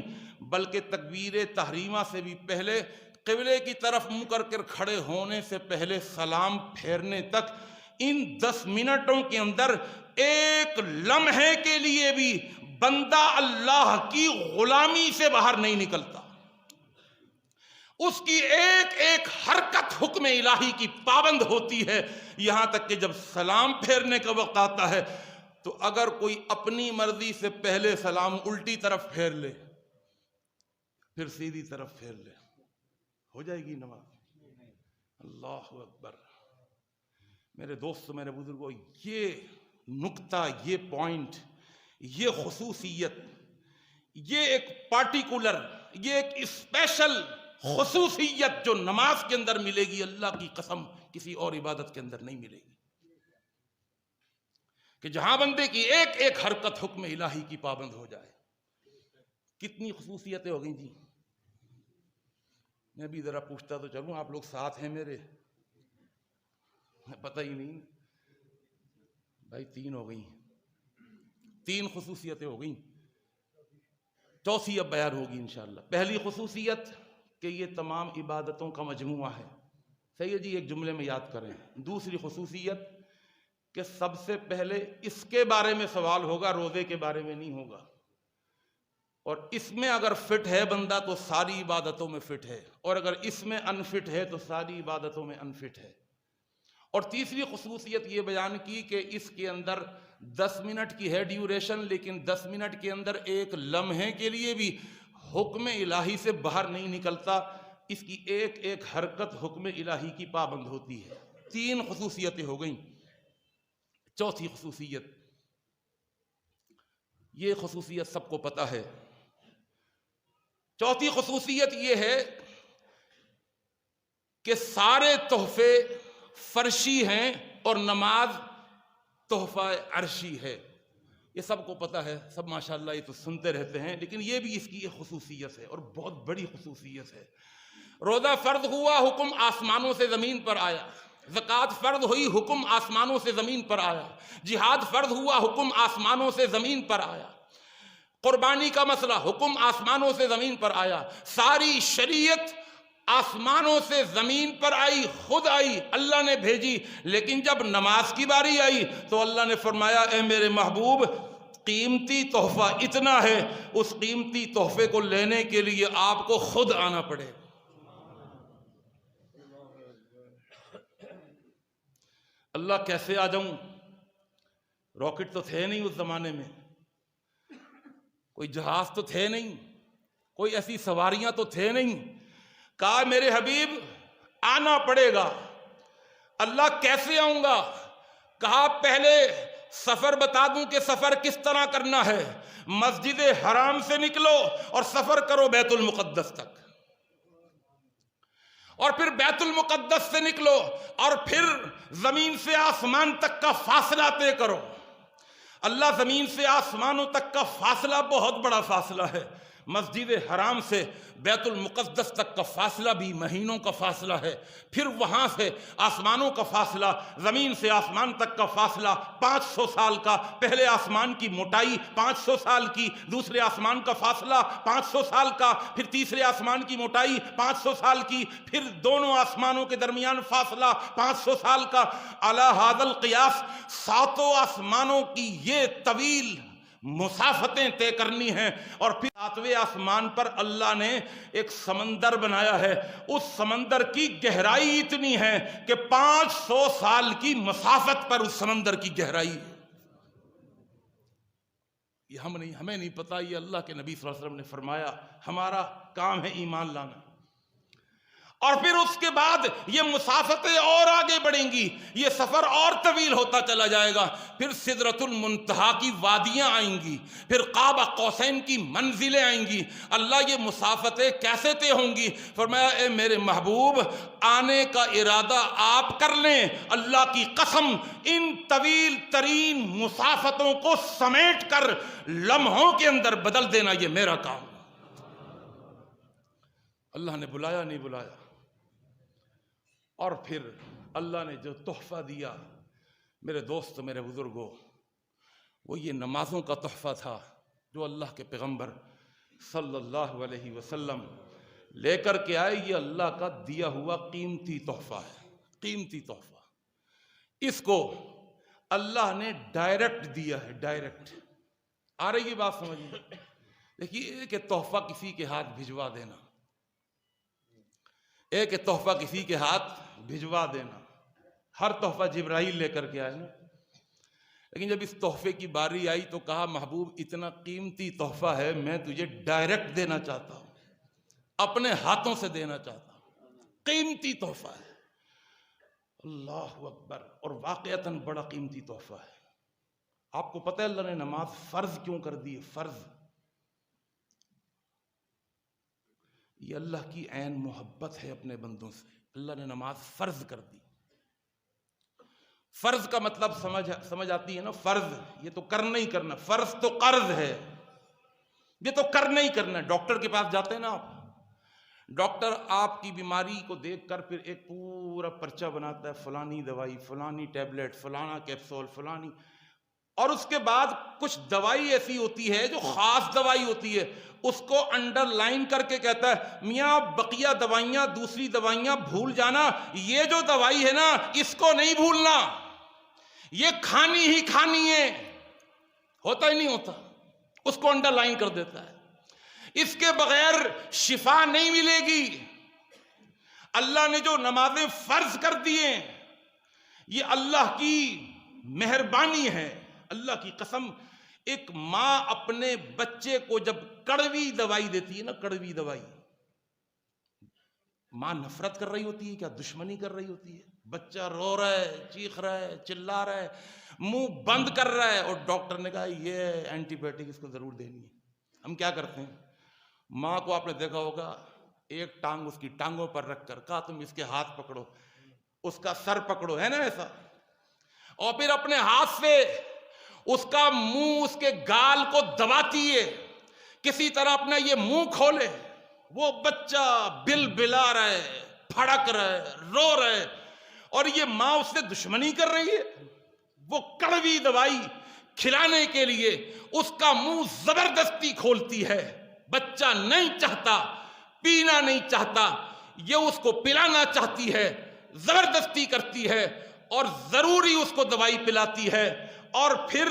بلکہ تکبیر تحریمہ سے بھی پہلے، قبلے کی طرف منہ کر کر کھڑے ہونے سے پہلے، سلام پھیرنے تک، ان 10 منٹوں کے اندر ایک لمحے کے لیے بھی بندہ اللہ کی غلامی سے باہر نہیں نکلتا۔ اس کی ایک ایک حرکت حکم الہی کی پابند ہوتی ہے، یہاں تک کہ جب سلام پھیرنے کا وقت آتا ہے تو اگر کوئی اپنی مرضی سے پہلے سلام الٹی طرف پھیر لے پھر سیدھی طرف پھیر لے، ہو جائے گی نماز؟ اللہ اکبر۔ میرے دوستو، میرے بزرگوں، یہ نکتہ، یہ پوائنٹ، یہ خصوصیت، یہ ایک پارٹیکولر، یہ ایک اسپیشل خصوصیت جو نماز کے اندر ملے گی، اللہ کی قسم کسی اور عبادت کے اندر نہیں ملے گی، کہ جہاں بندے کی ایک ایک حرکت حکم الہی کی پابند ہو جائے۔ کتنی خصوصیتیں ہو گئیں جی؟ میں بھی ذرا پوچھتا تو چلوں، آپ لوگ ساتھ ہیں میرے، پتہ ہی نہیں بھائی، 3 ہو گئیں، 3 خصوصیتیں ہو گئیں، چوتھی اب بیان ہوگی انشاءاللہ۔ پہلی خصوصیت کہ یہ تمام عبادتوں کا مجموعہ ہے، صحیح ہے جی، ایک جملے میں یاد کریں۔ دوسری خصوصیت کہ سب سے پہلے اس کے بارے میں سوال ہوگا، روزے کے بارے میں نہیں ہوگا. اور اس میں اگر فٹ ہے بندہ تو ساری عبادتوں میں فٹ ہے، اور اگر اس میں انفٹ ہے تو ساری عبادتوں میں انفٹ ہے. اور تیسری خصوصیت یہ بیان کی کہ اس کے اندر 10 منٹ کی ہے ڈیوریشن، لیکن 10 منٹ کے اندر ایک لمحے کے لیے بھی حکم الہی سے باہر نہیں نکلتا، اس کی ایک ایک حرکت حکم الہی کی پابند ہوتی ہے. 3 خصوصیتیں ہو گئیں. چوتھی خصوصیت، یہ خصوصیت سب کو پتہ ہے. چوتھی خصوصیت یہ ہے کہ سارے تحفے فرشی ہیں اور نماز تحفہ عرشی ہے. یہ سب کو پتہ ہے، سب ماشاءاللہ یہ تو سنتے رہتے ہیں، لیکن یہ بھی اس کی ایک خصوصیت ہے اور بہت بڑی خصوصیت ہے. روزہ فرض ہوا، حکم آسمانوں سے زمین پر آیا. زکوٰۃ فرض ہوئی، حکم آسمانوں سے زمین پر آیا. جہاد فرض ہوا، حکم آسمانوں سے زمین پر آیا. قربانی کا مسئلہ، حکم آسمانوں سے زمین پر آیا. ساری شریعت آسمانوں سے زمین پر آئی، خود آئی، اللہ نے بھیجی. لیکن جب نماز کی باری آئی تو اللہ نے فرمایا اے میرے محبوب، قیمتی تحفہ اتنا ہے، اس قیمتی تحفے کو لینے کے لیے آپ کو خود آنا پڑے. اللہ کیسے آ جاؤں؟ راکٹ تو تھے نہیں اس زمانے میں، کوئی جہاز تو تھے نہیں، کوئی ایسی سواریاں تو تھے نہیں. کہا میرے حبیب آنا پڑے گا. اللہ کیسے آؤں گا؟ کہا پہلے سفر بتا دوں کہ سفر کس طرح کرنا ہے. مسجد حرام سے نکلو اور سفر کرو بیت المقدس تک، اور پھر بیت المقدس سے نکلو اور پھر زمین سے آسمان تک کا فاصلہ طے کرو. اللہ زمین سے آسمانوں تک کا فاصلہ بہت بڑا فاصلہ ہے. مسجد حرام سے بیت المقدس تک کا فاصلہ بھی مہینوں کا فاصلہ ہے. پھر وہاں سے آسمانوں کا فاصلہ، زمین سے آسمان تک کا فاصلہ 500 سال کا. پہلے آسمان کی موٹائی 500 سال کی، دوسرے آسمان کا فاصلہ 500 سال کا، پھر تیسرے آسمان کی موٹائی 500 سال کی، پھر دونوں آسمانوں کے درمیان فاصلہ 500 سال کا. علی ھذا القیاس 7 آسمانوں کی یہ طویل مسافتیں طے کرنی ہیں. اور پھر 7ویں آسمان پر اللہ نے ایک سمندر بنایا ہے. اس سمندر کی گہرائی اتنی ہے کہ 500 سال کی مسافت پر اس سمندر کی گہرائی. یہ ہمیں نہیں پتا، یہ اللہ کے نبی صلی اللہ علیہ وسلم نے فرمایا. ہمارا کام ہے ایمان لانا. اور پھر اس کے بعد یہ مسافتیں اور آگے بڑھیں گی، یہ سفر اور طویل ہوتا چلا جائے گا. پھر سدرۃ المنتہا کی وادیاں آئیں گی، پھر قاب قوسین کی منزلیں آئیں گی. اللہ یہ مسافتیں کیسے طے ہوں گی؟ فرمایا اے میرے محبوب آنے کا ارادہ آپ کر لیں، اللہ کی قسم ان طویل ترین مسافتوں کو سمیٹ کر لمحوں کے اندر بدل دینا یہ میرا کام. اللہ نے بلایا نہیں بلایا. اور پھر اللہ نے جو تحفہ دیا میرے دوست میرے بزرگوں، وہ یہ نمازوں کا تحفہ تھا جو اللہ کے پیغمبر صلی اللہ علیہ وسلم لے کر کے آئے. یہ اللہ کا دیا ہوا قیمتی تحفہ ہے، قیمتی تحفہ. اس کو اللہ نے ڈائریکٹ دیا ہے، ڈائریکٹ. آ رہی ہے بات سمجھ میں؟ دیکھیے کہ تحفہ کسی کے ہاتھ بھجوا دینا، ایک تحفہ کسی کے ہاتھ بھجوا دینا. ہر تحفہ جبرائیل لے کر کے آئے نا، لیکن جب اس تحفے کی باری آئی تو کہا محبوب اتنا قیمتی تحفہ ہے، میں تجھے ڈائریکٹ دینا چاہتا ہوں، اپنے ہاتھوں سے دینا چاہتا ہوں. قیمتی تحفہ ہے. اللہ اکبر. اور واقعتاً بڑا قیمتی تحفہ ہے. آپ کو پتہ ہے اللہ نے نماز فرض کیوں کر دی؟ فرض یہ اللہ کی عین محبت ہے اپنے بندوں سے. اللہ نے نماز فرض کر دی. فرض کا مطلب سمجھ آتی ہے نا؟ فرض یہ تو کرنا ہی کرنا. فرض تو قرض ہے، یہ تو کرنا ہی کرنا. ڈاکٹر کے پاس جاتے ہیں نا آپ، ڈاکٹر آپ کی بیماری کو دیکھ کر پھر ایک پورا پرچہ بناتا ہے، فلانی دوائی، فلانی ٹیبلٹ، فلانا کیپسول، فلانی. اور اس کے بعد کچھ دوائی ایسی ہوتی ہے جو خاص دوائی ہوتی ہے، اس کو انڈر لائن کر کے کہتا ہے میاں بقیہ دوائیاں، دوسری دوائیاں بھول جانا، یہ جو دوائی ہے نا اس کو نہیں بھولنا، یہ کھانی ہی کھانی ہے، ہوتا ہی نہیں ہوتا، اس کو انڈر لائن کر دیتا ہے، اس کے بغیر شفا نہیں ملے گی۔ اللہ نے جو نمازیں فرض کر دیے یہ اللہ کی مہربانی ہے، اللہ کی قسم۔ ایک ماں اپنے بچے کو جب کڑوی دوائی دیتی ہے نا، کڑوی دوائی، ماں نفرت کر رہی ہوتی ہے کیا دشمنی کر رہی ہوتی ہے؟ بچہ رو رہا ہے، چیخ رہا ہے، چلا رہا ہے، منہ بند کر رہا ہے، اور ڈاکٹر نے کہا یہ اینٹی بائیوٹک اس کو ضرور دینی ہے۔ ہم کیا کرتے ہیں؟ ماں کو آپ نے دیکھا ہوگا، ایک ٹانگ اس کی ٹانگوں پر رکھ کر کہا تم اس کے ہاتھ پکڑو، اس کا سر پکڑو، ہے نا ایسا، اور پھر اپنے ہاتھ سے اس کا منہ، اس کے گال کو دباتی ہے، کسی طرح اپنا یہ منہ کھولے۔ وہ بچہ بل بلا رہا ہے، پھڑک رہا ہے، رو رہا ہے، اور یہ ماں اس سے دشمنی کر رہی ہے۔ وہ کڑوی دوائی کھلانے کے لیے اس کا منہ زبردستی کھولتی ہے، بچہ نہیں چاہتا، پینا نہیں چاہتا، یہ اس کو پلانا چاہتی ہے، زبردستی کرتی ہے، اور ضروری اس کو دوائی پلاتی ہے، اور پھر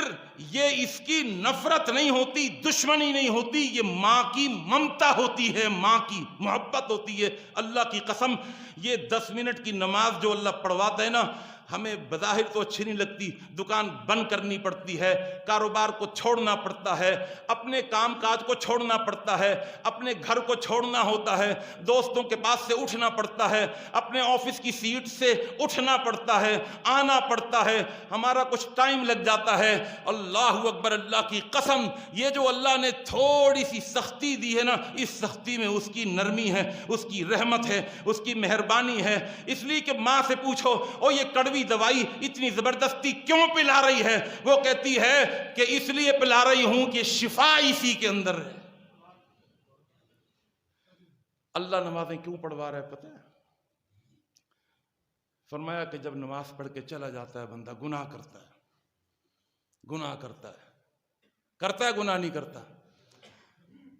یہ اس کی نفرت نہیں ہوتی، دشمنی نہیں ہوتی، یہ ماں کی ممتا ہوتی ہے، ماں کی محبت ہوتی ہے۔ اللہ کی قسم، یہ 10 منٹ کی نماز جو اللہ پڑھواتا ہے نا، ہمیں بظاہر تو اچھی نہیں لگتی، دکان بند کرنی پڑتی ہے، کاروبار کو چھوڑنا پڑتا ہے، اپنے کام کاج کو چھوڑنا پڑتا ہے، اپنے گھر کو چھوڑنا ہوتا ہے، دوستوں کے پاس سے اٹھنا پڑتا ہے، اپنے آفس کی سیٹ سے اٹھنا پڑتا ہے، آنا پڑتا ہے، ہمارا کچھ ٹائم لگ جاتا ہے۔ اللہ اکبر، اللہ کی قسم، یہ جو اللہ نے تھوڑی سی سختی دی ہے نا، اس سختی میں اس کی نرمی ہے، اس کی رحمت ہے، اس کی مہربانی ہے۔ اس لیے کہ ماں سے پوچھو او یہ کڑوی دوائی اتنی زبردستی کیوں پلا رہی ہے؟ وہ کہتی ہے کہ اس لیے پلا رہی ہوں کہ شفا اسی کے اندر ہے۔ اللہ نمازیں کیوں پڑھوا رہا ہے پتہ ہے؟ فرمایا کہ جب نماز پڑھ کے چلا جاتا ہے بندہ، گناہ کرتا ہے، گناہ کرتا ہے، گناہ نہیں کرتا،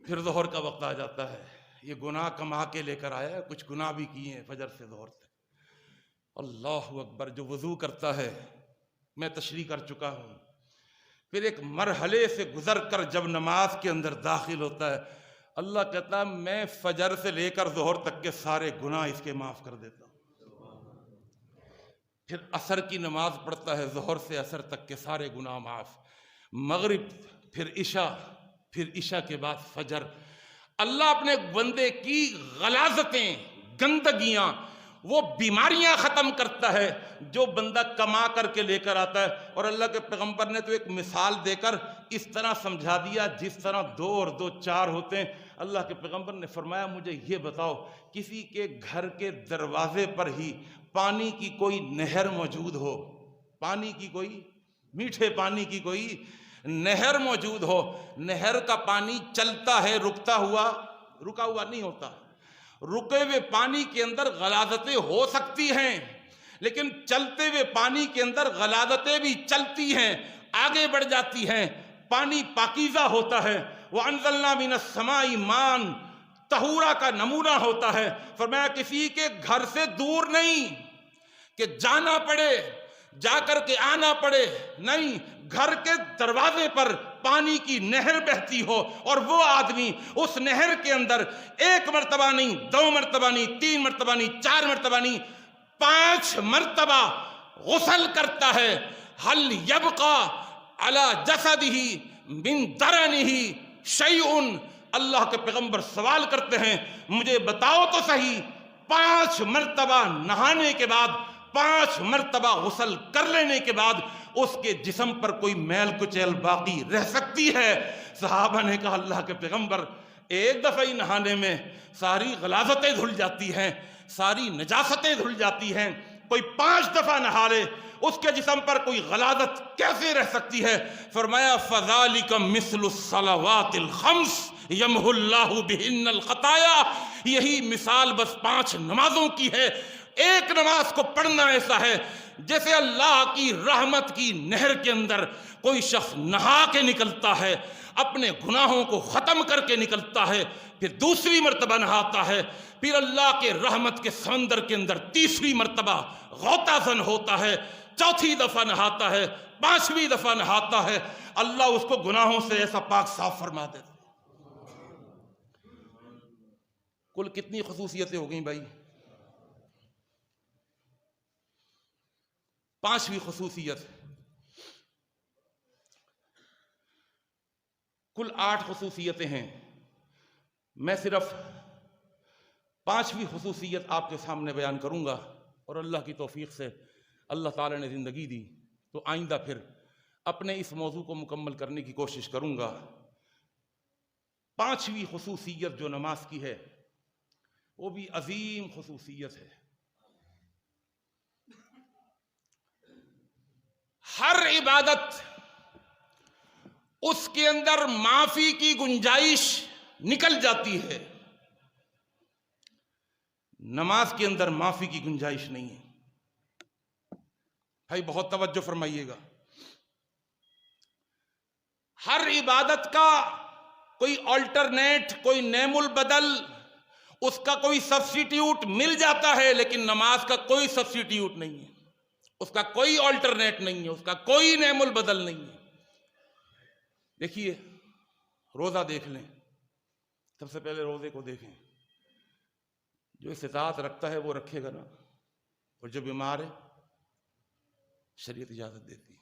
پھر ظہر کا وقت آ جاتا ہے، یہ گناہ کما کے لے کر آیا ہے، کچھ گناہ بھی کیے ہیں فجر سے ظہر تک۔ اللہ اکبر، جو وضو کرتا ہے، میں تشریح کر چکا ہوں، پھر ایک مرحلے سے گزر کر جب نماز کے اندر داخل ہوتا ہے، اللہ کہتا ہے میں فجر سے لے کر ظہر تک کے سارے گناہ اس کے معاف کر دیتا ہوں۔ پھر عصر کی نماز پڑھتا ہے، ظہر سے عصر تک کے سارے گناہ معاف، مغرب، پھر عشاء، پھر عشاء کے بعد فجر۔ اللہ اپنے بندے کی غلاظتیں، گندگیاں، وہ بیماریاں ختم کرتا ہے جو بندہ کما کر کے لے کر آتا ہے۔ اور اللہ کے پیغمبر نے تو ایک مثال دے کر اس طرح سمجھا دیا جس طرح 2 اور 2 4 ہوتے ہیں۔ اللہ کے پیغمبر نے فرمایا مجھے یہ بتاؤ، کسی کے گھر کے دروازے پر ہی پانی کی کوئی نہر موجود ہو، پانی کی کوئی، میٹھے پانی کی کوئی نہر موجود ہو، نہر کا پانی چلتا ہے، رکا ہوا نہیں ہوتا، رکے ہوئے پانی کے اندر غلاظتیں ہو سکتی ہیں، لیکن چلتے ہوئے پانی کے اندر غلاظتیں بھی چلتی ہیں، آگے بڑھ جاتی ہیں، پانی پاکیزہ ہوتا ہے۔ وَأَنزَلْنَا مِنَ السَّمَاءِ مَاءً، طہورا کا نمونہ ہوتا ہے۔ فرمایا کسی کے گھر سے دور نہیں کہ جانا پڑے، جا کر کے آنا پڑے، نہیں، گھر کے دروازے پر پانی کی نہر بہتی ہو، اور وہ آدمی اس نہر کے اندر 1 مرتبہ نہیں، 2 مرتبہ نہیں، 3 مرتبہ نہیں، 4 مرتبہ نہیں، 5 مرتبہ غسل کرتا ہے۔ هل يبقى على جسده من درنه شيء، اللہ کے پیغمبر سوال کرتے ہیں مجھے بتاؤ تو صحیح، 5 مرتبہ نہانے کے بعد، 5 مرتبہ غسل کر لینے کے بعد اس کے جسم پر کوئی میل کچیل باقی رہ سکتی ہے؟ صحابہ نے کہا اللہ کے پیغمبر، 1 دفعہ ہی نہانے میں ساری غلاظتیں دھل جاتی ہیں، ساری نجاستیں دھل جاتی ہیں، کوئی 5 دفعہ نہا لے اس کے جسم پر کوئی غلاظت کیسے رہ سکتی ہے؟ فرمایا فَذَلِكَ مِثْلُ الصَّلَوَاتِ الْخَمْسِ يَمْحُ اللَّهُ بِهِنَّ الْخَطَايَا، یہی مثال بس 5 نمازوں کی ہے۔ ایک نماز کو پڑھنا ایسا ہے جیسے اللہ کی رحمت کی نہر کے اندر کوئی شخص نہا کے نکلتا ہے، اپنے گناہوں کو ختم کر کے نکلتا ہے، پھر دوسری مرتبہ نہاتا ہے، پھر اللہ کے رحمت کے سمندر کے اندر تیسری مرتبہ غوطہ زن ہوتا ہے، چوتھی دفعہ نہاتا ہے، پانچویں دفعہ نہاتا ہے، اللہ اس کو گناہوں سے ایسا پاک صاف فرما دیتا۔ کل کتنی خصوصیتیں ہو گئیں بھائی؟ پانچویں خصوصیت، کل 8 خصوصیتیں ہیں، میں صرف پانچویں خصوصیت آپ کے سامنے بیان کروں گا، اور اللہ کی توفیق سے اللہ تعالی نے زندگی دی تو آئندہ پھر اپنے اس موضوع کو مکمل کرنے کی کوشش کروں گا۔ پانچویں خصوصیت جو نماز کی ہے وہ بھی عظیم خصوصیت ہے۔ ہر عبادت اس کے اندر معافی کی گنجائش نکل جاتی ہے، نماز کے اندر معافی کی گنجائش نہیں ہے۔ بھائی بہت توجہ فرمائیے گا، ہر عبادت کا کوئی آلٹرنیٹ، کوئی نعم البدل، اس کا کوئی سبسٹیٹیوٹ مل جاتا ہے، لیکن نماز کا کوئی سبسٹیٹیوٹ نہیں ہے، اس کا کوئی آلٹرنیٹ نہیں ہے، اس کا کوئی نعم البدل نہیں ہے۔ دیکھیے روزہ دیکھ لیں، سب سے پہلے روزے کو دیکھیں، جو استطاعت رکھتا ہے وہ رکھے گا نا، اور جو بیمار ہے شریعت اجازت دیتی ہے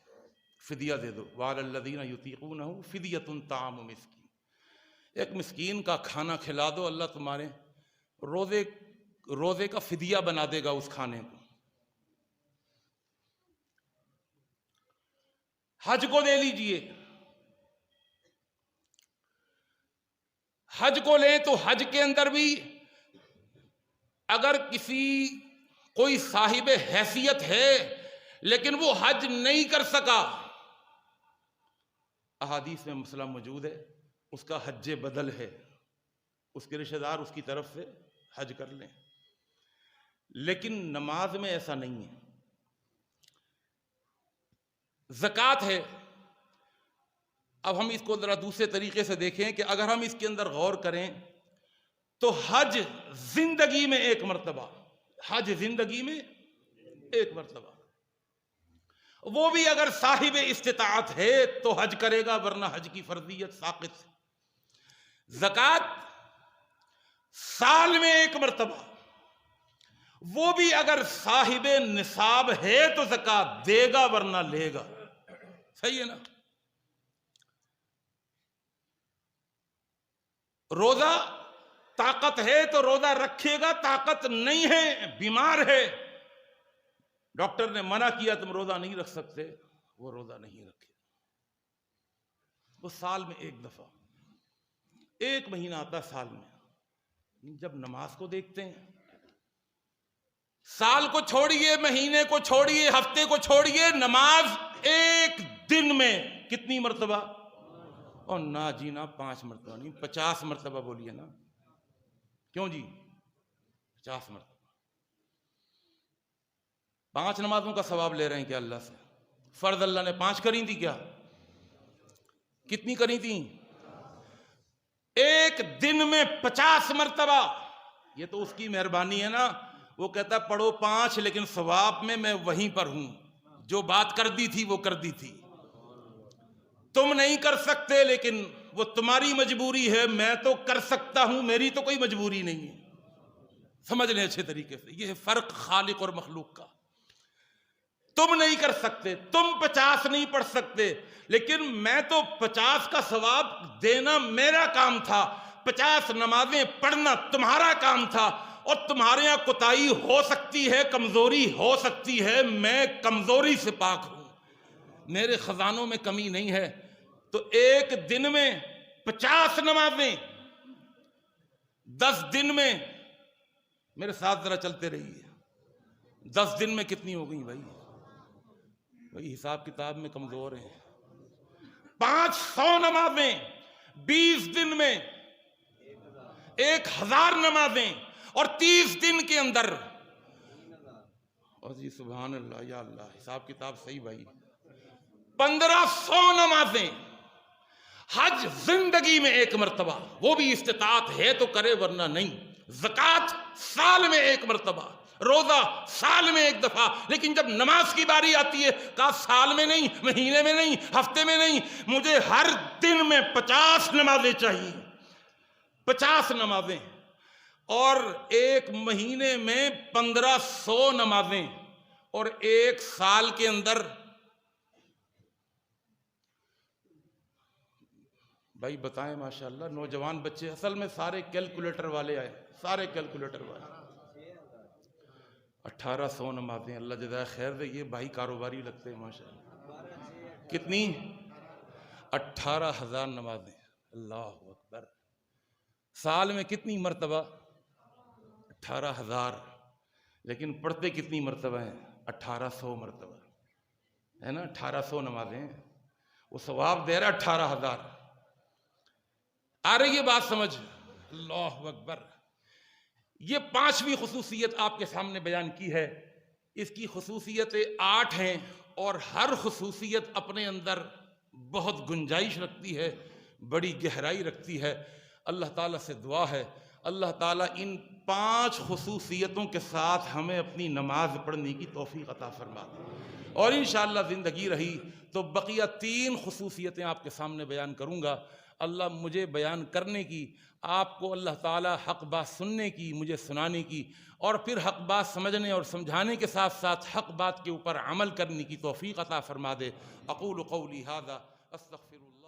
فدیہ دے دو، وَعَلَى الَّذِينَ يُطِيقُونَهُ فِدْيَةٌ طَعَامُ مِسْكِينٍ، ایک مسکین کا کھانا کھلا دو، اللہ تمہارے روزے کا فدیہ بنا دے گا اس کھانے کو۔ حج کو لے لیجئے، حج کو لیں تو حج کے اندر بھی اگر کوئی صاحب حیثیت ہے لیکن وہ حج نہیں کر سکا، احادیث میں مسئلہ موجود ہے، اس کا حج بدل ہے، اس کے رشتہ دار اس کی طرف سے حج کر لیں، لیکن نماز میں ایسا نہیں ہے۔ زکوٰۃ ہے، اب ہم اس کو ذرا دوسرے طریقے سے دیکھیں کہ اگر ہم اس کے اندر غور کریں تو حج زندگی میں ایک مرتبہ، حج زندگی میں ایک مرتبہ، وہ بھی اگر صاحب استطاعت ہے تو حج کرے گا، ورنہ حج کی فرضیت ساقط ہے۔ زکوٰۃ سال میں ایک مرتبہ، وہ بھی اگر صاحب نصاب ہے تو زکوٰۃ دے گا ورنہ لے گا، صحیح ہے نا؟ روزہ طاقت ہے تو روزہ رکھے گا، طاقت نہیں ہے، بیمار ہے، ڈاکٹر نے منع کیا تم روزہ نہیں رکھ سکتے، وہ روزہ نہیں رکھے۔ وہ سال میں ایک دفعہ، ایک مہینہ آتا ہے سال میں۔ جب نماز کو دیکھتے ہیں، سال کو چھوڑیے، مہینے کو چھوڑیے، ہفتے کو چھوڑیے، نماز ایک دن میں کتنی مرتبہ؟ اور نہ جی نہ 5 مرتبہ نہیں، 50 مرتبہ بولیے نا، کیوں جی 50 مرتبہ؟ 5 نمازوں کا ثواب لے رہے ہیں کیا اللہ سے؟ فرض اللہ نے 5 کری تھی کیا؟ کتنی کری تھی؟ ایک دن میں 50 مرتبہ۔ یہ تو اس کی مہربانی ہے نا، وہ کہتا ہے پڑھو 5 لیکن ثواب میں وہیں پر ہوں، جو بات کر دی تھی وہ کر دی تھی۔ تم نہیں کر سکتے لیکن وہ تمہاری مجبوری ہے، میں تو کر سکتا ہوں، میری تو کوئی مجبوری نہیں ہے۔ سمجھ لیں اچھے طریقے سے، یہ ہے فرق خالق اور مخلوق کا۔ تم نہیں کر سکتے، تم 50 نہیں پڑھ سکتے، لیکن میں تو 50 کا ثواب دینا میرا کام تھا، 50 نمازیں پڑھنا تمہارا کام تھا، اور تمہارے یہاں کوتاہی ہو سکتی ہے، کمزوری ہو سکتی ہے، میں کمزوری سے پاک ہوں، میرے خزانوں میں کمی نہیں ہے۔ تو ایک دن میں 50 نمازیں، 10 دن میں، میرے ساتھ ذرا چلتے رہیے، 10 دن میں کتنی ہو گئی بھائی؟ بھائی حساب کتاب میں کمزور ہیں۔ 500 نمازیں 20 دن میں، 1000 نمازیں، اور 30 دن کے اندر، اور جی سبحان اللہ یا اللہ، حساب کتاب صحیح بھائی، 1500 نمازیں۔ حج زندگی میں ایک مرتبہ، وہ بھی استطاعت ہے تو کرے ورنہ نہیں۔ زکوٰۃ سال میں ایک مرتبہ، روزہ سال میں ایک دفعہ، لیکن جب نماز کی باری آتی ہے کہا سال میں نہیں، مہینے میں نہیں، ہفتے میں نہیں، مجھے ہر دن میں 50 نمازیں چاہیے، 50 نمازیں، اور ایک مہینے میں 1500 نمازیں، اور ایک سال کے اندر بھائی بتائیں ماشاءاللہ نوجوان بچے اصل میں سارے کیلکولیٹر والے آئے، سارے کیلکولیٹر والے، 1800 نمازیں، اللہ جزائے خیر دے، یہ بھائی کاروباری لگتے ہیں ماشاءاللہ۔ کتنی؟ 18,000 نمازیں، اللہ اکبر۔ سال میں کتنی مرتبہ؟ 18,000، لیکن پڑھتے کتنی مرتبہ ہیں؟ 1800 مرتبہ، ہے نا؟ 1800 نمازیں، وہ ثواب دے رہا 18,000۔ آ رہی ہے بات سمجھ؟ اللہ اکبر۔ یہ 5ویں خصوصیت آپ کے سامنے بیان کی ہے، اس کی خصوصیتیں 8 ہیں، اور ہر خصوصیت اپنے اندر بہت گنجائش رکھتی ہے، بڑی گہرائی رکھتی ہے۔ اللہ تعالیٰ سے دعا ہے اللہ تعالیٰ ان 5 خصوصیتوں کے ساتھ ہمیں اپنی نماز پڑھنے کی توفیق عطا فرما دے، اور انشاءاللہ زندگی رہی تو بقیہ 3 خصوصیتیں آپ کے سامنے بیان کروں گا۔ اللہ مجھے بیان کرنے کی، آپ کو اللہ تعالیٰ حق بات سننے کی، مجھے سنانے کی، اور پھر حق بات سمجھنے اور سمجھانے کے ساتھ ساتھ حق بات کے اوپر عمل کرنے کی توفیق عطا فرما دے۔ اقول قولی ھذا استغفر اللہ۔